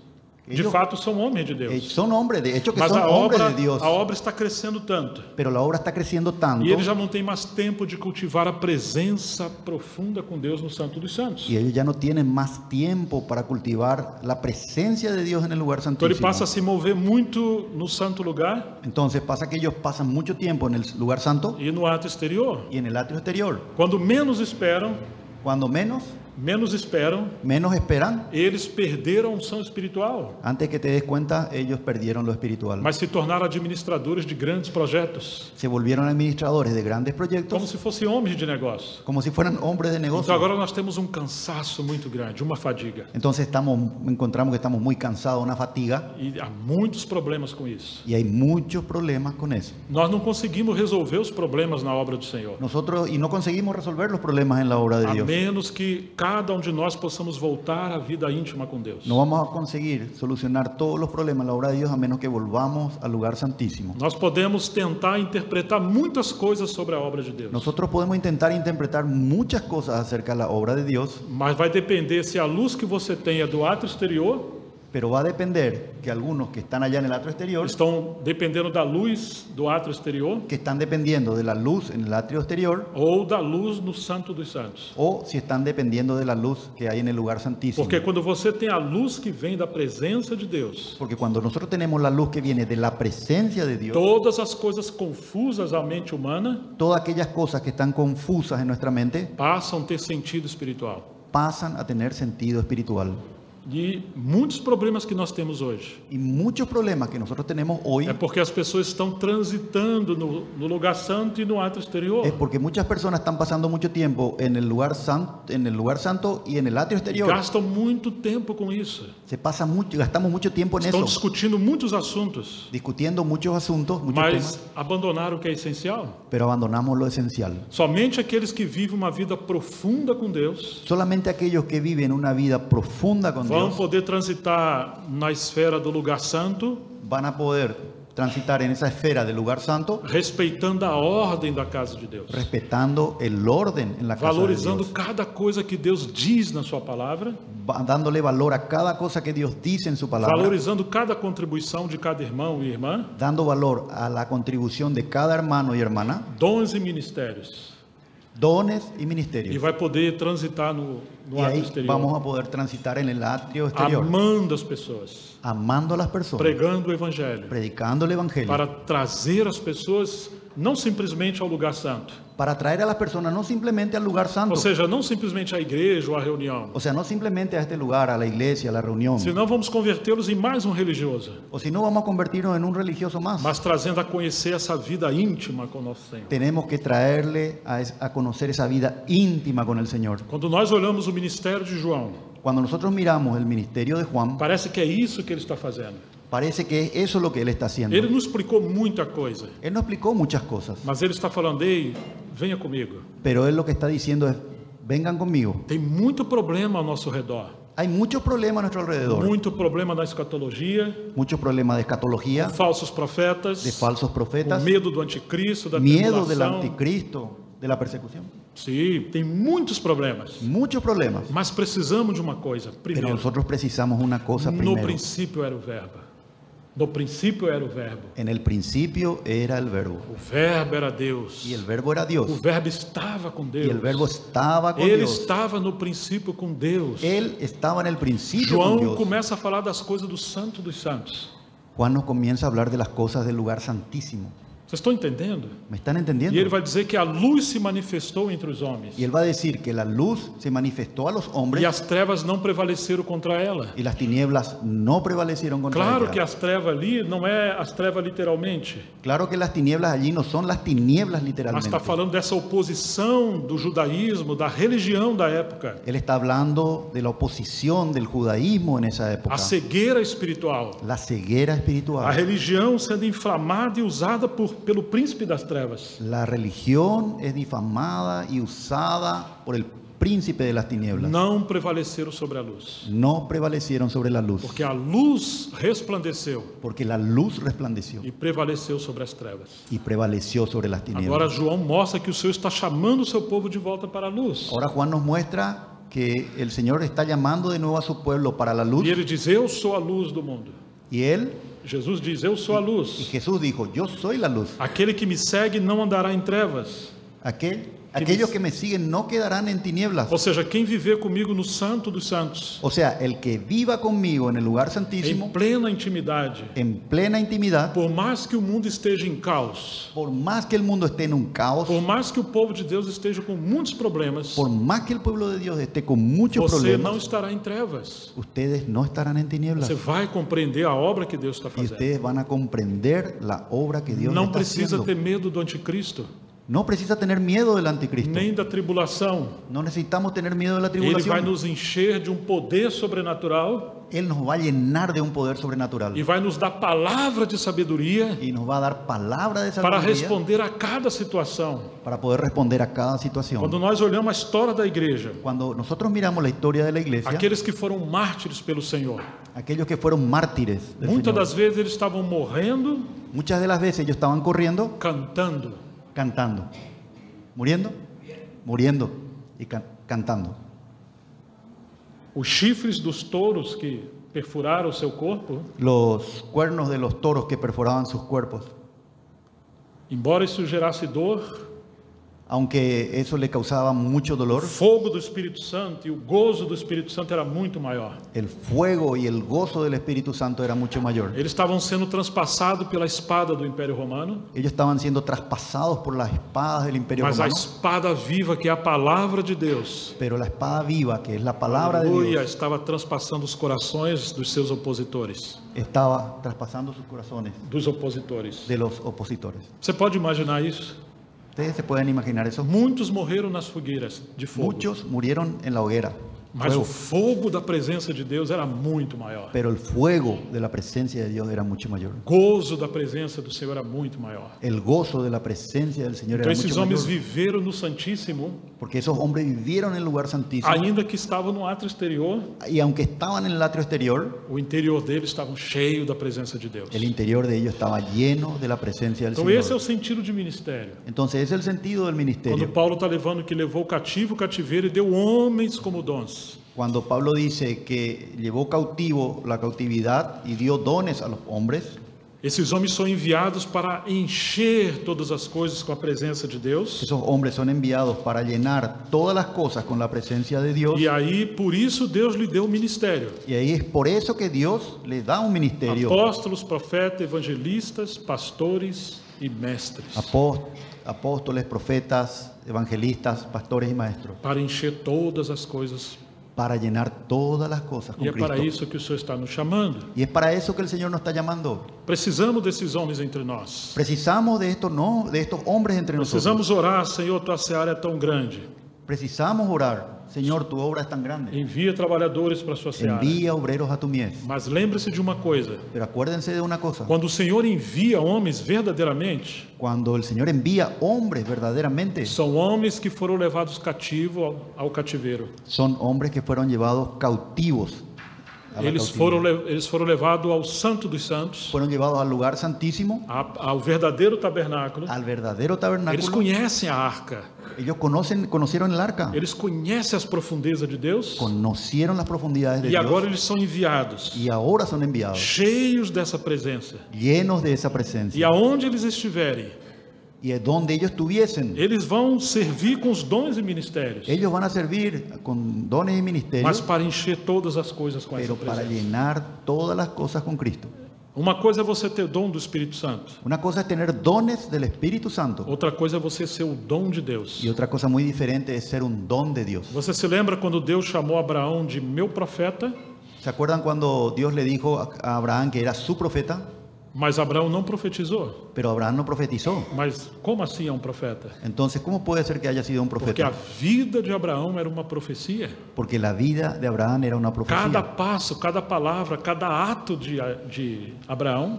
de Ellos- fato são homens de Deus, son hombres, de hecho que mas son hombres a de Dios, obra está crescendo tanto, pero la obra está creciendo tanto e eles já não têm mais tempo de cultivar a presença profunda com Deus no Santo dos Santos. y ellos ya no tienen más tiempo para cultivar la presencia de Dios en el lugar Então ele santísimo. passa a se mover muito no santo lugar Entonces pasa que ellos pasan mucho tiempo en el lugar santo e no ato exterior. y en el atrio exterior. Quando menos esperam, Cuando menos, menos esperam, menos esperan, eles perderam a unção espiritual, antes que te des cuenta, ellos perdieron lo espiritual. mas se tornaram administradores de grandes projetos, Se volvieron administradores de grandes como proyectos, se fossem homens de negócio. como si fueran hombres de Então negocio. agora nós temos um cansaço muito grande, uma fadiga, Entonces encontramos que estamos muy cansados, una fatiga, e há muitos problemas com isso. y hay muchos problemas con eso. Nós não conseguimos resolver os problemas na obra do Senhor, Nosotros, y no conseguimos resolver los problemas en la obra de a Dios. menos que cada um de nós possamos voltar à vida íntima com Deus. No vamos a conseguir solucionar todos los problemas en la obra de Dios a menos que volvamos al lugar santísimo. Nós podemos tentar interpretar muitas coisas sobre a obra de Deus, Nosotros podemos intentar interpretar muchas cosas acerca de la obra de Dios, mas vai depender se a luz que você tem é do ato exterior, pero va a depender que algunos que están allá en el atrio exterior, estão dependendo da luz do ato exterior, que están dependiendo de la luz en el atrio exterior, ou da luz no Santo dos Santos. o si están dependiendo de la luz que hay en el lugar santísimo. Porque quando você tem a luz que vem da presença de Deus, Porque cuando nosotros tenemos la luz que viene de la presencia de Dios, todas as coisas confusas à mente humana todas aquellas cosas que están confusas en nuestra mente passam a ter sentido espiritual. pasan a tener sentido espiritual. E muitos problemas que nós temos hoje Y muchos problemas que nosotros tenemos hoy é porque as pessoas estão transitando no lugar santo e no ato exterior. es porque muchas personas están pasando mucho tiempo en el lugar santo y en el atrio exterior. Gastam muito tempo com isso. Se pasa mucho, gastamos mucho tiempo en Estão eso, discutindo muitos assuntos, discutiendo muchos asuntos, muchos mas temas, abandonaram o que é essencial. pero abandonamos lo esencial. Somente aqueles que vivem uma vida profunda com Deus Solamente aquellos que viven una vida profunda con vão Dios poder transitar na esfera do lugar santo, van a poder transitar en esa esfera del lugar santo, respeitando a ordem da casa de Deus, respetando el orden en la casa de valorizando Dios, cada coisa que Deus diz na sua palavra, dándole valor a cada cosa que Dios dice en su palabra, valorizando cada contribuição de cada irmão e irmã, dando valor a la contribución de cada hermano y hermana, dons e ministérios, dones y e ministerios. vai poder transitar no Y ato ahí exterior, vamos a poder transitar en el atrio exterior, amando as pessoas, amando a las personas, pregando o evangelho, predicando el evangelio, para trazer as pessoas não simplesmente ao lugar santo, para traer a las personas no simplemente al lugar santo, ou seja, não simplesmente à igreja ou à reunião, o sea, no simplemente a este lugar, a la iglesia, a la reunión, senão vamos convertê-los em mais um religioso, o si no vamos a convertirnos en un religioso más. mas trazendo a conhecer essa vida íntima com o nosso Senhor. Tenemos que traerle a conocer esa vida íntima con el Señor. Quando nós olhamos o ministério de João, Cuando nosotros miramos el ministerio de Juan, parece que é isso que ele está fazendo. parece que eso es lo que él está haciendo. Ele nos explicou muita coisa, Él nos explicó muchas cosas, mas ele está falando: ei, venha comigo. pero él lo que está diciendo es, vengan conmigo. Tem muito problema ao nosso redor, Hay muchos problemas a nuestro alrededor, muito problema na escatologia, muchos problemas de escatología, falsos profetas, de falsos o profetas, medo do anticristo, da miedo del tribulação. anticristo, de la persecución. Sim, tem muitos problemas, Muchos problemas, mas precisamos de uma coisa. pero Primeiro, nosotros precisamos una cosa no primero. princípio era o verbo. No princípio era o verbo. En el principio era el verbo, O verbo era Deus. y el verbo era Dios, O verbo estava com Deus. y el verbo estaba con Ele Dios. estava no princípio com Deus. Él estaba en el principio con João Dios. começa a falar das coisas do Santo dos Santos. Juan nos comienza a hablar de las cosas del lugar santísimo. Vocês estão entendendo? ¿Me están E entendiendo? ele vai dizer que a luz se manifestou entre os homens. Y él va a decir que la luz se manifestó a los E hombres as trevas não prevaleceram contra ela. y las tinieblas no prevalecieron contra Claro ella. que as trevas ali não é as trevas literalmente, Claro que las tinieblas allí no son las tinieblas mas literalmente. está falando dessa oposição do judaísmo, da religião da época, Él está hablando de la oposición del judaísmo en esa época. a cegueira espiritual, La ceguera a espiritual. religião sendo inflamada e usada pelo príncipe das trevas. La religión es difamada y usada por el príncipe de las tinieblas. Não prevaleceram sobre a luz, No prevalecieron sobre la luz, porque a luz resplandeceu porque la luz resplandeció e prevaleceu sobre as trevas. y prevaleció sobre las Agora tinieblas. João mostra que o Senhor está chamando o seu povo de volta para a luz. Ahora Juan nos muestra que el Señor está llamando de nuevo a su pueblo para la luz, E ele diz: eu sou a luz do mundo. y él, Jesus diz: eu sou a y luz. Jesús dijo, yo soy la luz. Aquele que me segue não andará em trevas, Aquel Aquellos que me siguen no quedarán en tinieblas. Ou seja, quem viver comigo no Santo dos Santos, O sea, el que viva conmigo en el lugar em santísimo, plena intimidade, en plena intimidad, por mais que o mundo esteja em caos, por más que el mundo esté en un caos, por mais que o povo de Deus esteja com muitos problemas, por más que el pueblo de Dios esté con muchos você não problemas, estará em trevas. ustedes no estarán en tinieblas. Você vai compreender a obra que Deus está Y fazendo. ustedes van a comprender la obra que Dios Não está precisa haciendo. ter medo do anticristo, No precisa tener miedo del anticristo. nem da tribulação. No necesitamos tener miedo de la Ele vai tribulación. nos encher de um poder sobrenatural Él nos va a llenar de un poder sobrenatural e vai nos dar palavra de sabedoria y nos va a dar palabra de para sabiduría responder a cada situação. para poder responder a cada situación. Quando nós olhamos a história da igreja, Cuando nosotros miramos la historia de la iglesia, aqueles que foram mártires pelo Senhor, aquellos que fueron mártires del muitas Señor, das vezes eles estavam morrendo, muchas de las veces ellos estaban corriendo, cantando. cantando, muriendo, muriendo y cantando. Os chifres dos touros que perfuraram o seu corpo, Los cuernos de los toros que perforaban sus cuerpos, embora isso gerasse dor, aunque eso le causaba mucho o dolor, fogo do Espírito Santo e o gozo do Espírito Santo era muito maior. el fuego y el gozo del Espíritu Santo era mucho mayor. Eles estavam sendo transpassados pela espada do Império Romano, Ellos estaban siendo traspasados por las espadas del Imperio mas a Romano, espada viva, que é a palavra de Deus, pero la espada viva, que es la palabra de aleluia, Dios, estava transpassando os corações dos seus opositores, estaba traspasando sus corazones dos opositores. de los opositores. Você pode imaginar isso? Ustedes se pueden imaginar eso. Muitos morreram nas fogueiras de fogo, Muchos murieron en la hoguera, mas fuego, o fogo da presença de Deus era muito maior. pero el fuego de la presencia de Dios era mucho mayor. O gozo da presença do Senhor era muito maior. El gozo de la presencia del Señor Então era esses mucho homens mayor, viveram no Santíssimo, porque esos hombres vivieron en el lugar santísimo ainda que estavam no átrio exterior, y aunque estaban en el atrio exterior, o interior deles estava cheio da presença de Deus. el interior de ellos estaba lleno de la presencia del Então esse é o Señor. sentido de ministério. Entonces ese es el sentido del Quando ministerio. Paulo está levando que levou cativo o cativeiro e deu homens como dons. Cuando Pablo dice que llevó cautivo la cautividad y dio dones a los hombres, Esses homens são enviados para encher todas as coisas com a presença de Deus. esos hombres son enviados para llenar todas las cosas con la presencia de Dios. E aí, por isso, Deus lhe deu o ministério. Y ahí es por eso que Dios le da un ministerio. Apóstolos, profetas, evangelistas, pastores e mestres. Apóstoles, profetas, evangelistas, pastores y maestros, Para encher todas as coisas. para llenar todas las cosas con E é para Cristo. isso que o Senhor está nos chamando. Y es para eso que el Señor nos está llamando. Precisamos desses homens entre nós. Precisamos de estos, no, de estos hombres entre nosotros. Precisamos orar, Senhor, tua seara é tão grande. Precisamos orar. Señor, tu obra es tan grande. Envia trabalhadores para a sua seara. Envía obreros a tu mies. Mas lembre-se de uma coisa. Pero acuérdense de una cosa. Quando o Senhor envia homens verdadeiramente, Cuando el Señor envía hombres verdaderamente, são homens que foram levados cativos ao cativeiro. son hombres que fueron llevados cautivos. a la Eles cautividad. foram levados ao Santo dos Santos, Fueron llevados al lugar santísimo, ao verdadeiro tabernáculo. al verdadero Eles tabernáculo. conhecem a arca. Ellos conocieron el arca, Eles conhecem as profundezas de Deus. conocieron las profundidades de E agora Dios eles são enviados, y ahora son enviados, cheios dessa presença. llenos de esa E presencia. aonde eles estiverem, Y es donde ellos estuviesen, eles vão servir com os dons e ministérios, ellos van a servir con dones y mas ministerios, para encher todas as coisas com essa pero para presença. llenar todas las cosas con Cristo. Uma coisa é você ter dom do Espírito Santo, Una cosa es tener dones del Espíritu Santo outra coisa é você ser o dom de Deus. y otra cosa muy diferente es ser un don de Dios. Você se lembra quando Deus chamou Abraão de meu profeta, ¿Se acuerdan cuando Dios le dijo a Abraham que era su profeta? mas Abraão não profetizou? Pero Abraham no profetizó. Mas como assim é um profeta? Entonces, ¿cómo puede ser que haya sido un Porque a profeta? vida de Abraão era uma profecia. Porque la vida de Abraham era una Cada profecía. passo, cada palavra, cada ato de Abraão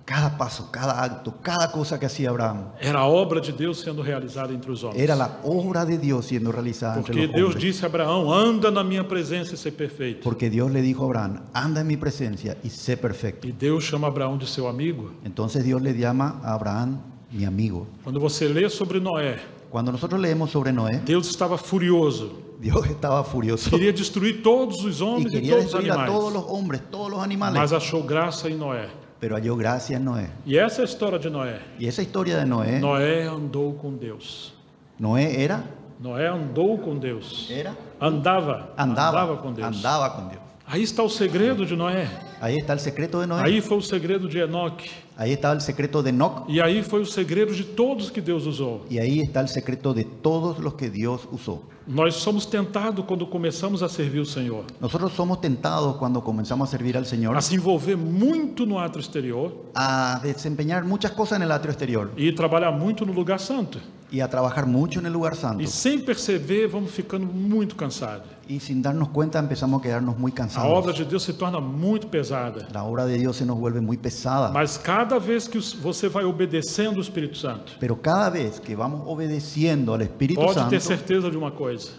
Cada paso, cada acto, cada cosa que hacía Abraham era a obra de Deus sendo realizada entre os homens. era la obra de Dios siendo realizada entre Porque los Deus hombres. disse a Abraão: anda na minha presença e ser perfeito. Porque Dios le dijo a Abraham, anda en mi presencia y sé perfecto. E Deus chama Abraão de seu amigo. Entonces Dios le llama a Abraham mi amigo. Quando você lê sobre Noé, Cuando nosotros leemos sobre Noé, Deus estava furioso. Dios estaba furioso Queria destruir todos os y homens e quería todos os destruir a todos animais. los hombres, todos los animales, Mas achou graça em Noé. pero halló gracia en Noé. E essa é a história de Noé. Y esa historia de Noé, Noé andou com Deus. Noé era, Noé andou com Deus. era, Andava com Deus. andaba con Dios. Aí está o segredo de Noé. Ahí está el secreto de Noé. Aí foi o segredo de Enoque. Ahí estaba el secreto de Enoc. E aí foi o segredo de todos que Deus usou. Y ahí está el secreto de todos los que Dios usó. Nós somos tentados quando começamos a servir o Senhor, Nosotros somos tentados cuando comenzamos a servir al Señor a se envolver muito no ato exterior a desempeñar muchas cosas en el atrio exterior e trabalhar muito no lugar santo. y a trabajar mucho en el lugar santo. E sem perceber, vamos ficando muito cansados. Y sin darnos cuenta empezamos a quedarnos muy A cansados. obra de Deus se torna muito pesada. La obra de Dios se nos vuelve muy pesada. Mas cada vez que você vai obedecendo o Espírito Santo, Pero cada vez que vamos obedeciendo al Espíritu pode Santo, ter certeza de uma coisa.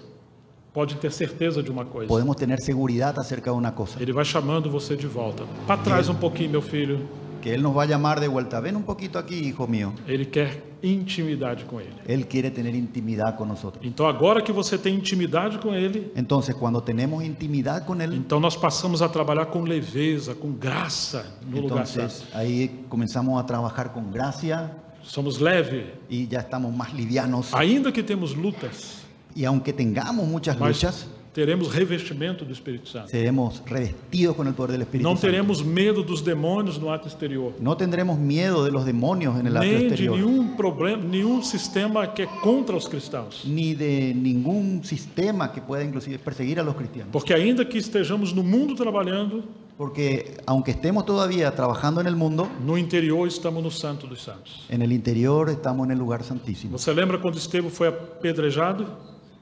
Pode ter certeza de uma coisa. podemos tener seguridad acerca de una cosa. Ele vai chamando você de volta. Para trás um pouquinho, meu filho. Que Él nos va a llamar de vuelta. Ven un poquito aquí, hijo mío. Ele quer intimidade com Ele. Él quiere tener intimidad con nosotros. Então, agora que você tem intimidade com Ele, Entonces, cuando tenemos intimidad con Él, então nós passamos a trabalhar com leveza, com graça no lugar santo. entonces ahí comenzamos a trabajar con gracia Somos leves, y ya estamos más livianos. ainda que temos lutas, Y aunque tengamos muchas mas luchas, teremos revestimento do Espírito Santo. seremos revestidos con el poder del Espíritu Não Santo. teremos medo dos demônios no ato exterior. No tendremos miedo de los demonios en el atrio Nem de exterior, nenhum problema, nenhum sistema que é contra os cristãos. ni de ningún sistema que pueda inclusive perseguir a los cristianos. Porque ainda que estejamos no mundo trabalhando, Porque aunque estemos todavía trabajando en el mundo, no interior estamos no Santo dos Santos. en el interior estamos en el lugar santísimo. Você lembra quando Estevão foi apedrejado?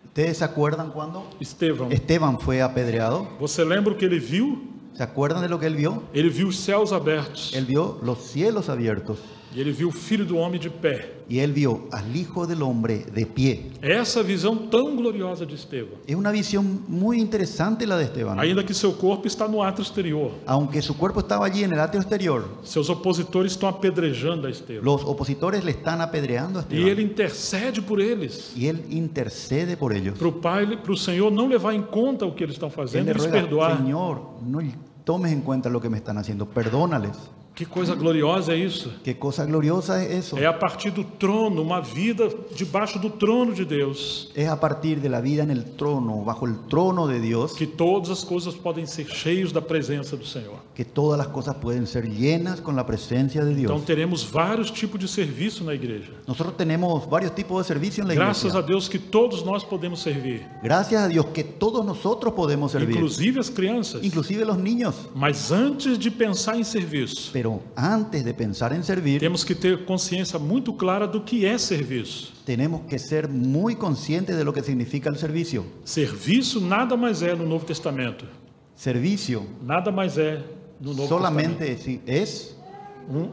¿Ustedes se acuerdan cuando Estevão. Esteban fue apedreado? Você lembra o que ele viu? ¿Se acuerdan de lo que él vio? Ele viu os céus abertos. Él vio los cielos abiertos E ele viu o Filho do Homem de pé. y él vio al Hijo del Hombre de pie. Essa visão tão gloriosa de Estevão. Es una visión muy interesante la de Esteban. Ainda que seu corpo está no ato exterior. Aunque su cuerpo estaba allí en el atrio exterior, Seus opositores estão apedrejando a Estevão. los opositores le están apedreando a E ele Esteban intercede por eles. y él intercede por ellos. Para o Pai, para o Senhor não levar em conta o que eles estão Él fazendo le e lhes ruega, perdoar. Señor, no tomes en cuenta lo que me están haciendo, perdónales. Que coisa gloriosa é isso. Qué cosa gloriosa es eso. É a partir do trono, uma vida debaixo do trono de Deus, Es a partir de la vida en el trono, bajo el trono de Dios, que todas as coisas podem ser cheios da presença do Senhor. que todas las cosas pueden ser llenas con la presencia de Então Dios. teremos vários tipos de serviço na igreja. Nosotros tenemos varios tipos de servicio en la Graças a iglesia. Deus que todos nós podemos servir, Gracias a Dios que todos nosotros podemos servir, inclusive as crianças. inclusive los niños. Mas antes de pensar em serviço, Pero antes de pensar en servir, temos que ter consciência muito clara do que é serviço. tenemos que ser muy conscientes de lo que significa el servicio. Serviço nada mais é no Novo Testamento. Servicio Nada mais é no Novo Testamento. solamente es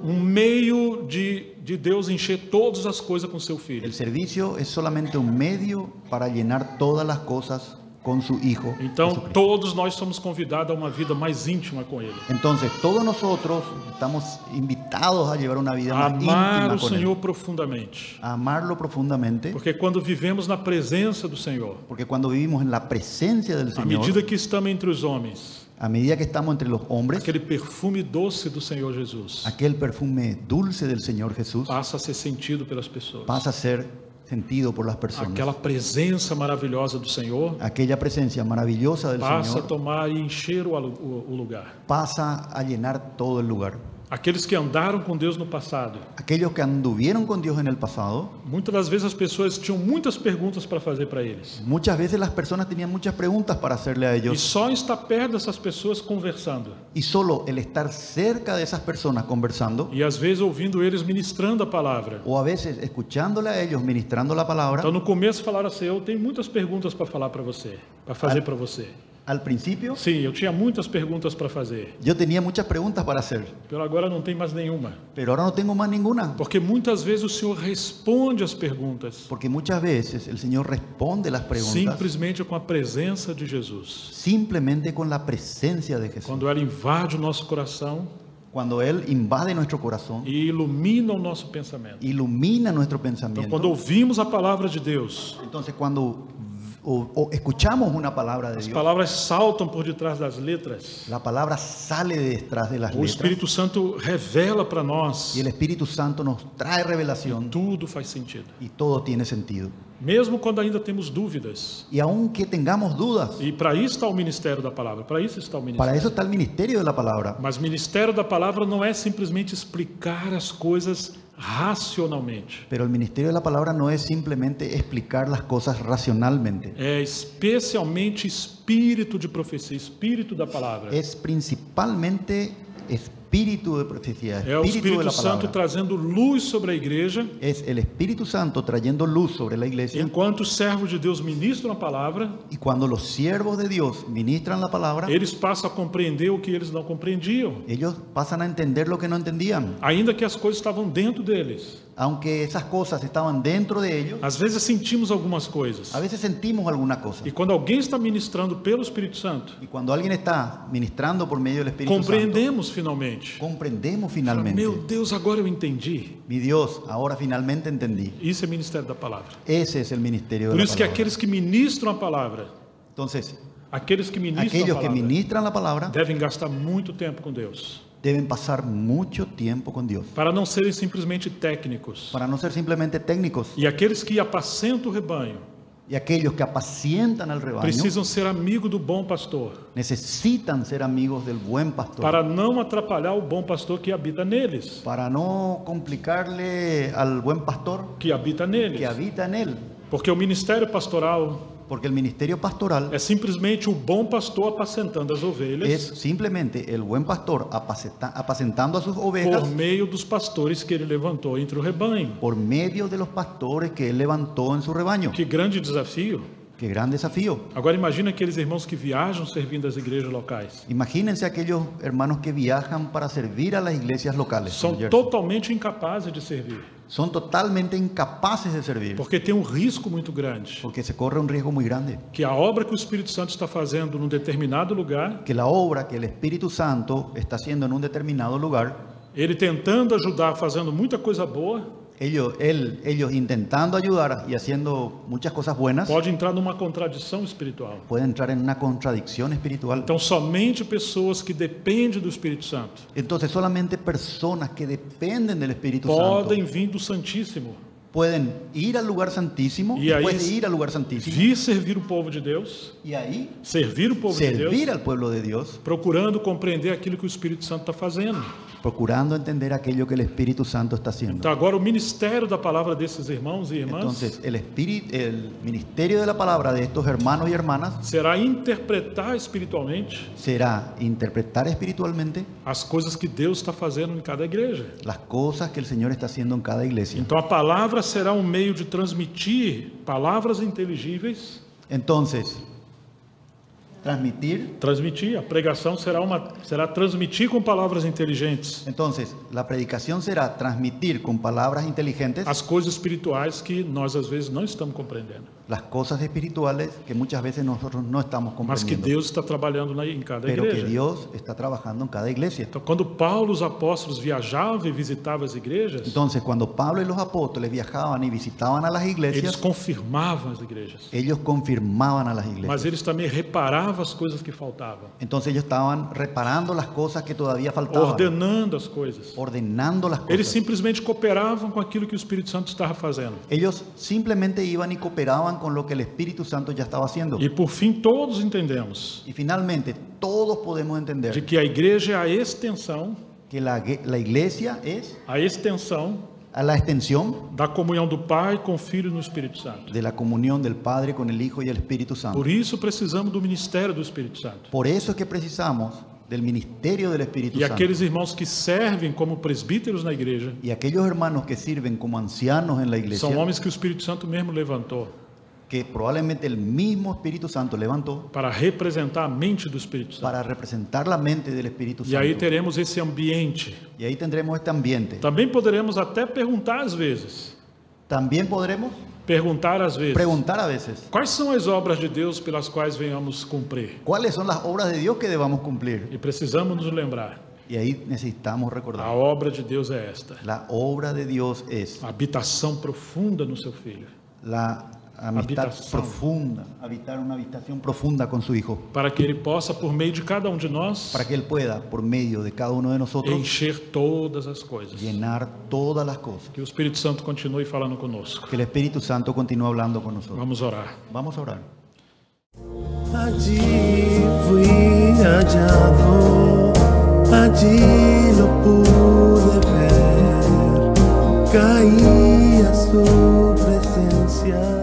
Meio de Deus encher todas as coisas com seu Filho. el servicio es solamente un medio para llenar todas las cosas con su Hijo. Então, Jesucristo. todos nós somos convidados a uma vida mais íntima com Ele. Entonces, todos nosotros estamos invitados a llevar una vida A más amar íntima o con Él, Senhor profundamente. a amarlo profundamente, Porque quando vivemos na presença do Senhor, porque cuando vivimos en la presencia del à Señor, medida que estamos entre os homens, a medida que estamos entre los hombres, aquele perfume doce do Senhor Jesus aquel perfume dulce del Señor Jesús passa a ser sentido pelas pessoas. pasa a ser sentido por las personas. Aquela presença maravilhosa do Senhor Aquella presencia maravillosa del passa a Señor tomar e encher o lugar. pasa a llenar todo el lugar. Aqueles que andaram com Deus no passado, Aquellos que anduvieron con Dios en el pasado, muitas das vezes as pessoas tinham muitas perguntas para fazer para eles. muchas veces las personas tenían muchas preguntas para hacerle a E ellos, só estar perto dessas pessoas conversando. y solo el estar cerca de esas personas conversando, E às vezes ouvindo eles ministrando a palavra. o a veces escuchándole a ellos ministrando la palabra, Então no começo falaram assim: eu tenho muitas perguntas para falar para você, para fazer para você. al principio Sim, eu tinha muitas perguntas para fazer. yo tenía muchas preguntas para hacer, Pero agora não tem mais nenhuma. pero ahora no tengo más ninguna, Porque muitas vezes o Senhor responde as perguntas porque muchas veces el Señor responde las preguntas simplesmente com a presença de Jesus. simplemente con la presencia de Jesús. Quando ela invade o nosso coração Cuando Él invade nuestro corazón, e ilumina o nosso pensamento. ilumina nuestro Então, pensamiento. quando ouvimos a palavra de Deus, Entonces, cuando o escuchamos una palabra de As Dios, palavras saltam por detrás das letras. la palabra sale de detrás de las O letras Espírito Santo revela para nós. y el Espíritu Santo nos trae revelación Tudo faz sentido. y todo tiene sentido. Mesmo quando ainda temos dúvidas. Y aunque tengamos dudas, E para isso está o ministério da palavra. Para isso está o para ministério. eso está el ministerio de la palabra. Mas o ministério da palavra não é simplesmente explicar as coisas racionalmente. Pero el ministerio de la palabra no es simplemente explicar las cosas racionalmente. É especialmente espírito de profecia, espírito da palavra. Es principalmente espíritu de profecía, É o espíritu de la Espírito Santo palabra. trazendo luz sobre a igreja, Es el Espíritu Santo trayendo luz sobre la iglesia. enquanto os servos de Deus ministram a palavra, Y cuando los siervos de Dios ministran la palabra, eles passam a compreender o que eles não compreendiam, ellos pasan a entender lo que no entendían. ainda que as coisas estavam dentro deles. Aunque esas cosas estaban dentro de ellos, Às vezes sentimos algumas coisas. a veces sentimos alguna cosa. E quando alguém está ministrando pelo Espírito Santo, Y cuando alguien está ministrando por medio del Espíritu Santo, compreendemos finalmente. comprendemos finalmente. Meu Deus, agora eu entendi. Mi Dios, ahora finalmente entendí. Isso é ministério da palavra. Ese es el ministerio de Por la isso que palabra. aqueles que ministram a palavra, Entonces, aqueles que ministram a aquellos que palavra, ministran la palabra devem gastar muito tempo com Deus, deben pasar mucho tiempo con Dios para não serem simplesmente técnicos. para no ser simplemente técnicos. E aqueles que apacentam o rebanho Y aquellos que apacientan al rebaño precisam ser amigos do bom pastor, necesitan ser amigos del buen pastor para não atrapalhar o bom pastor que habita neles, para no complicarle al buen pastor que habita neles. que habita en él. Porque o ministério pastoral Porque el ministerio pastoral é simplesmente o bom pastor apacentando as es ovelhas simplemente el buen pastor apacentando a sus ovejas por meio dos pastores que ele levantou entre o rebanho. por medio de los pastores que él levantó en su rebaño. Que grande desafio! Qué gran desafío. Agora imagina aqueles irmãos que viajam servindo as igrejas locais. Imagínense aquellos hermanos que viajan para servir a las iglesias locales. São en Jersey. totalmente incapazes de servir, Son totalmente incapaces de servir porque tem um risco muito grande. porque se corre un riesgo muy grande. Que a obra que o Espírito Santo está fazendo num determinado lugar, Que la obra que el Espíritu Santo está haciendo en un determinado lugar, ele tentando ajudar, fazendo muita coisa boa, ellos intentando ayudar y haciendo muchas cosas buenas, pode entrar numa contradição espiritual. pueden entrar en una contradicción espiritual. Então, somente pessoas que dependem do Espírito Santo Entonces solamente personas que dependen del Espíritu podem Santo vir do Santíssimo, pueden ir al lugar santísimo, Y ahí después de es- ir al lugar santísimo vir servir o povo de Deus, y ahí servir o povo de servir Deus, al pueblo de Dios, procurando compreender aquilo que o Espírito Santo está fazendo. procurando entender aquello que el Espíritu Santo está haciendo. Então, agora o ministério da palavra desses irmãos e irmãs Entonces, el ministerio de la palabra de estos hermanos y hermanas será interpretar espiritualmente será interpretar espiritualmente as coisas que Deus está fazendo em cada igreja. las cosas que el Señor está haciendo en cada iglesia. Então, a palavra será um meio de transmitir palavras inteligíveis. Entonces, transmitir. A pregação será transmitir com palavras inteligentes Entonces, la predicación será transmitir con palabras inteligentes as coisas espirituais que nós às vezes não estamos compreendendo, las cosas espirituales que muchas veces nosotros no estamos mas que comprendiendo, Deus está trabalhando em cada pero que igreja. Dios está trabajando en cada iglesia. Então, quando Paulo, os apóstolos viajavam e visitavam as igrejas, Entonces, cuando Pablo y los apóstoles viajaban y visitaban a las eles iglesias, confirmavam as igrejas, ellos confirmaban a las mas iglesias. eles também reparavam as coisas que faltavam, Entonces ellos estaban reparando las cosas que todavía faltaban, ordenando as coisas. ordenando las Eles cosas. simplesmente cooperavam com aquilo que o Espírito Santo estava fazendo. Ellos simplemente iban y cooperaban con lo que el Espíritu Santo ya estaba haciendo. E por fim, todos entendemos Y finalmente, todos podemos de entender que a igreja é a extensão que la iglesia es a la extensión da comunhão do Pai com o Filho e no Espírito Santo. de la comunión del Padre con el Hijo y el Espíritu Santo. Por isso precisamos do ministério do Espírito Santo. Por eso es que precisamos del ministerio del Espíritu E Santo. aqueles irmãos que servem como presbíteros na igreja Y aquellos hermanos que sirven como ancianos en la iglesia, são homens que o Espírito Santo mesmo levantou que probablemente el mismo Espíritu Santo levantó para representar a mente do Espírito Santo. para representar la mente del Espíritu E aí Santo. teremos esse ambiente. Y ahí tendremos este ambiente. Também poderemos até perguntar às vezes, También podremos preguntar a veces, quais são as obras de Deus pelas quais venhamos cumprir? ¿cuáles son las obras de Dios que debamos cumplir? E precisamos nos lembrar, Y ahí necesitamos a recordar. obra de Deus é esta: La obra de Dios es a habitação profunda no seu Filho. la amistad Habitação. profunda, habitar una habitación profunda con su Hijo, para que Ele possa, por meio de cada um de nós, para que Él pueda, por medio de cada uno de nosotros, encher todas as coisas. llenar todas las cosas. Que o Espírito Santo continue falando conosco. Que el Espíritu Santo continúe hablando con nosotros. Vamos orar. Vamos a orar. Allí fui hallado, allí lo pude ver, caí a su presencia.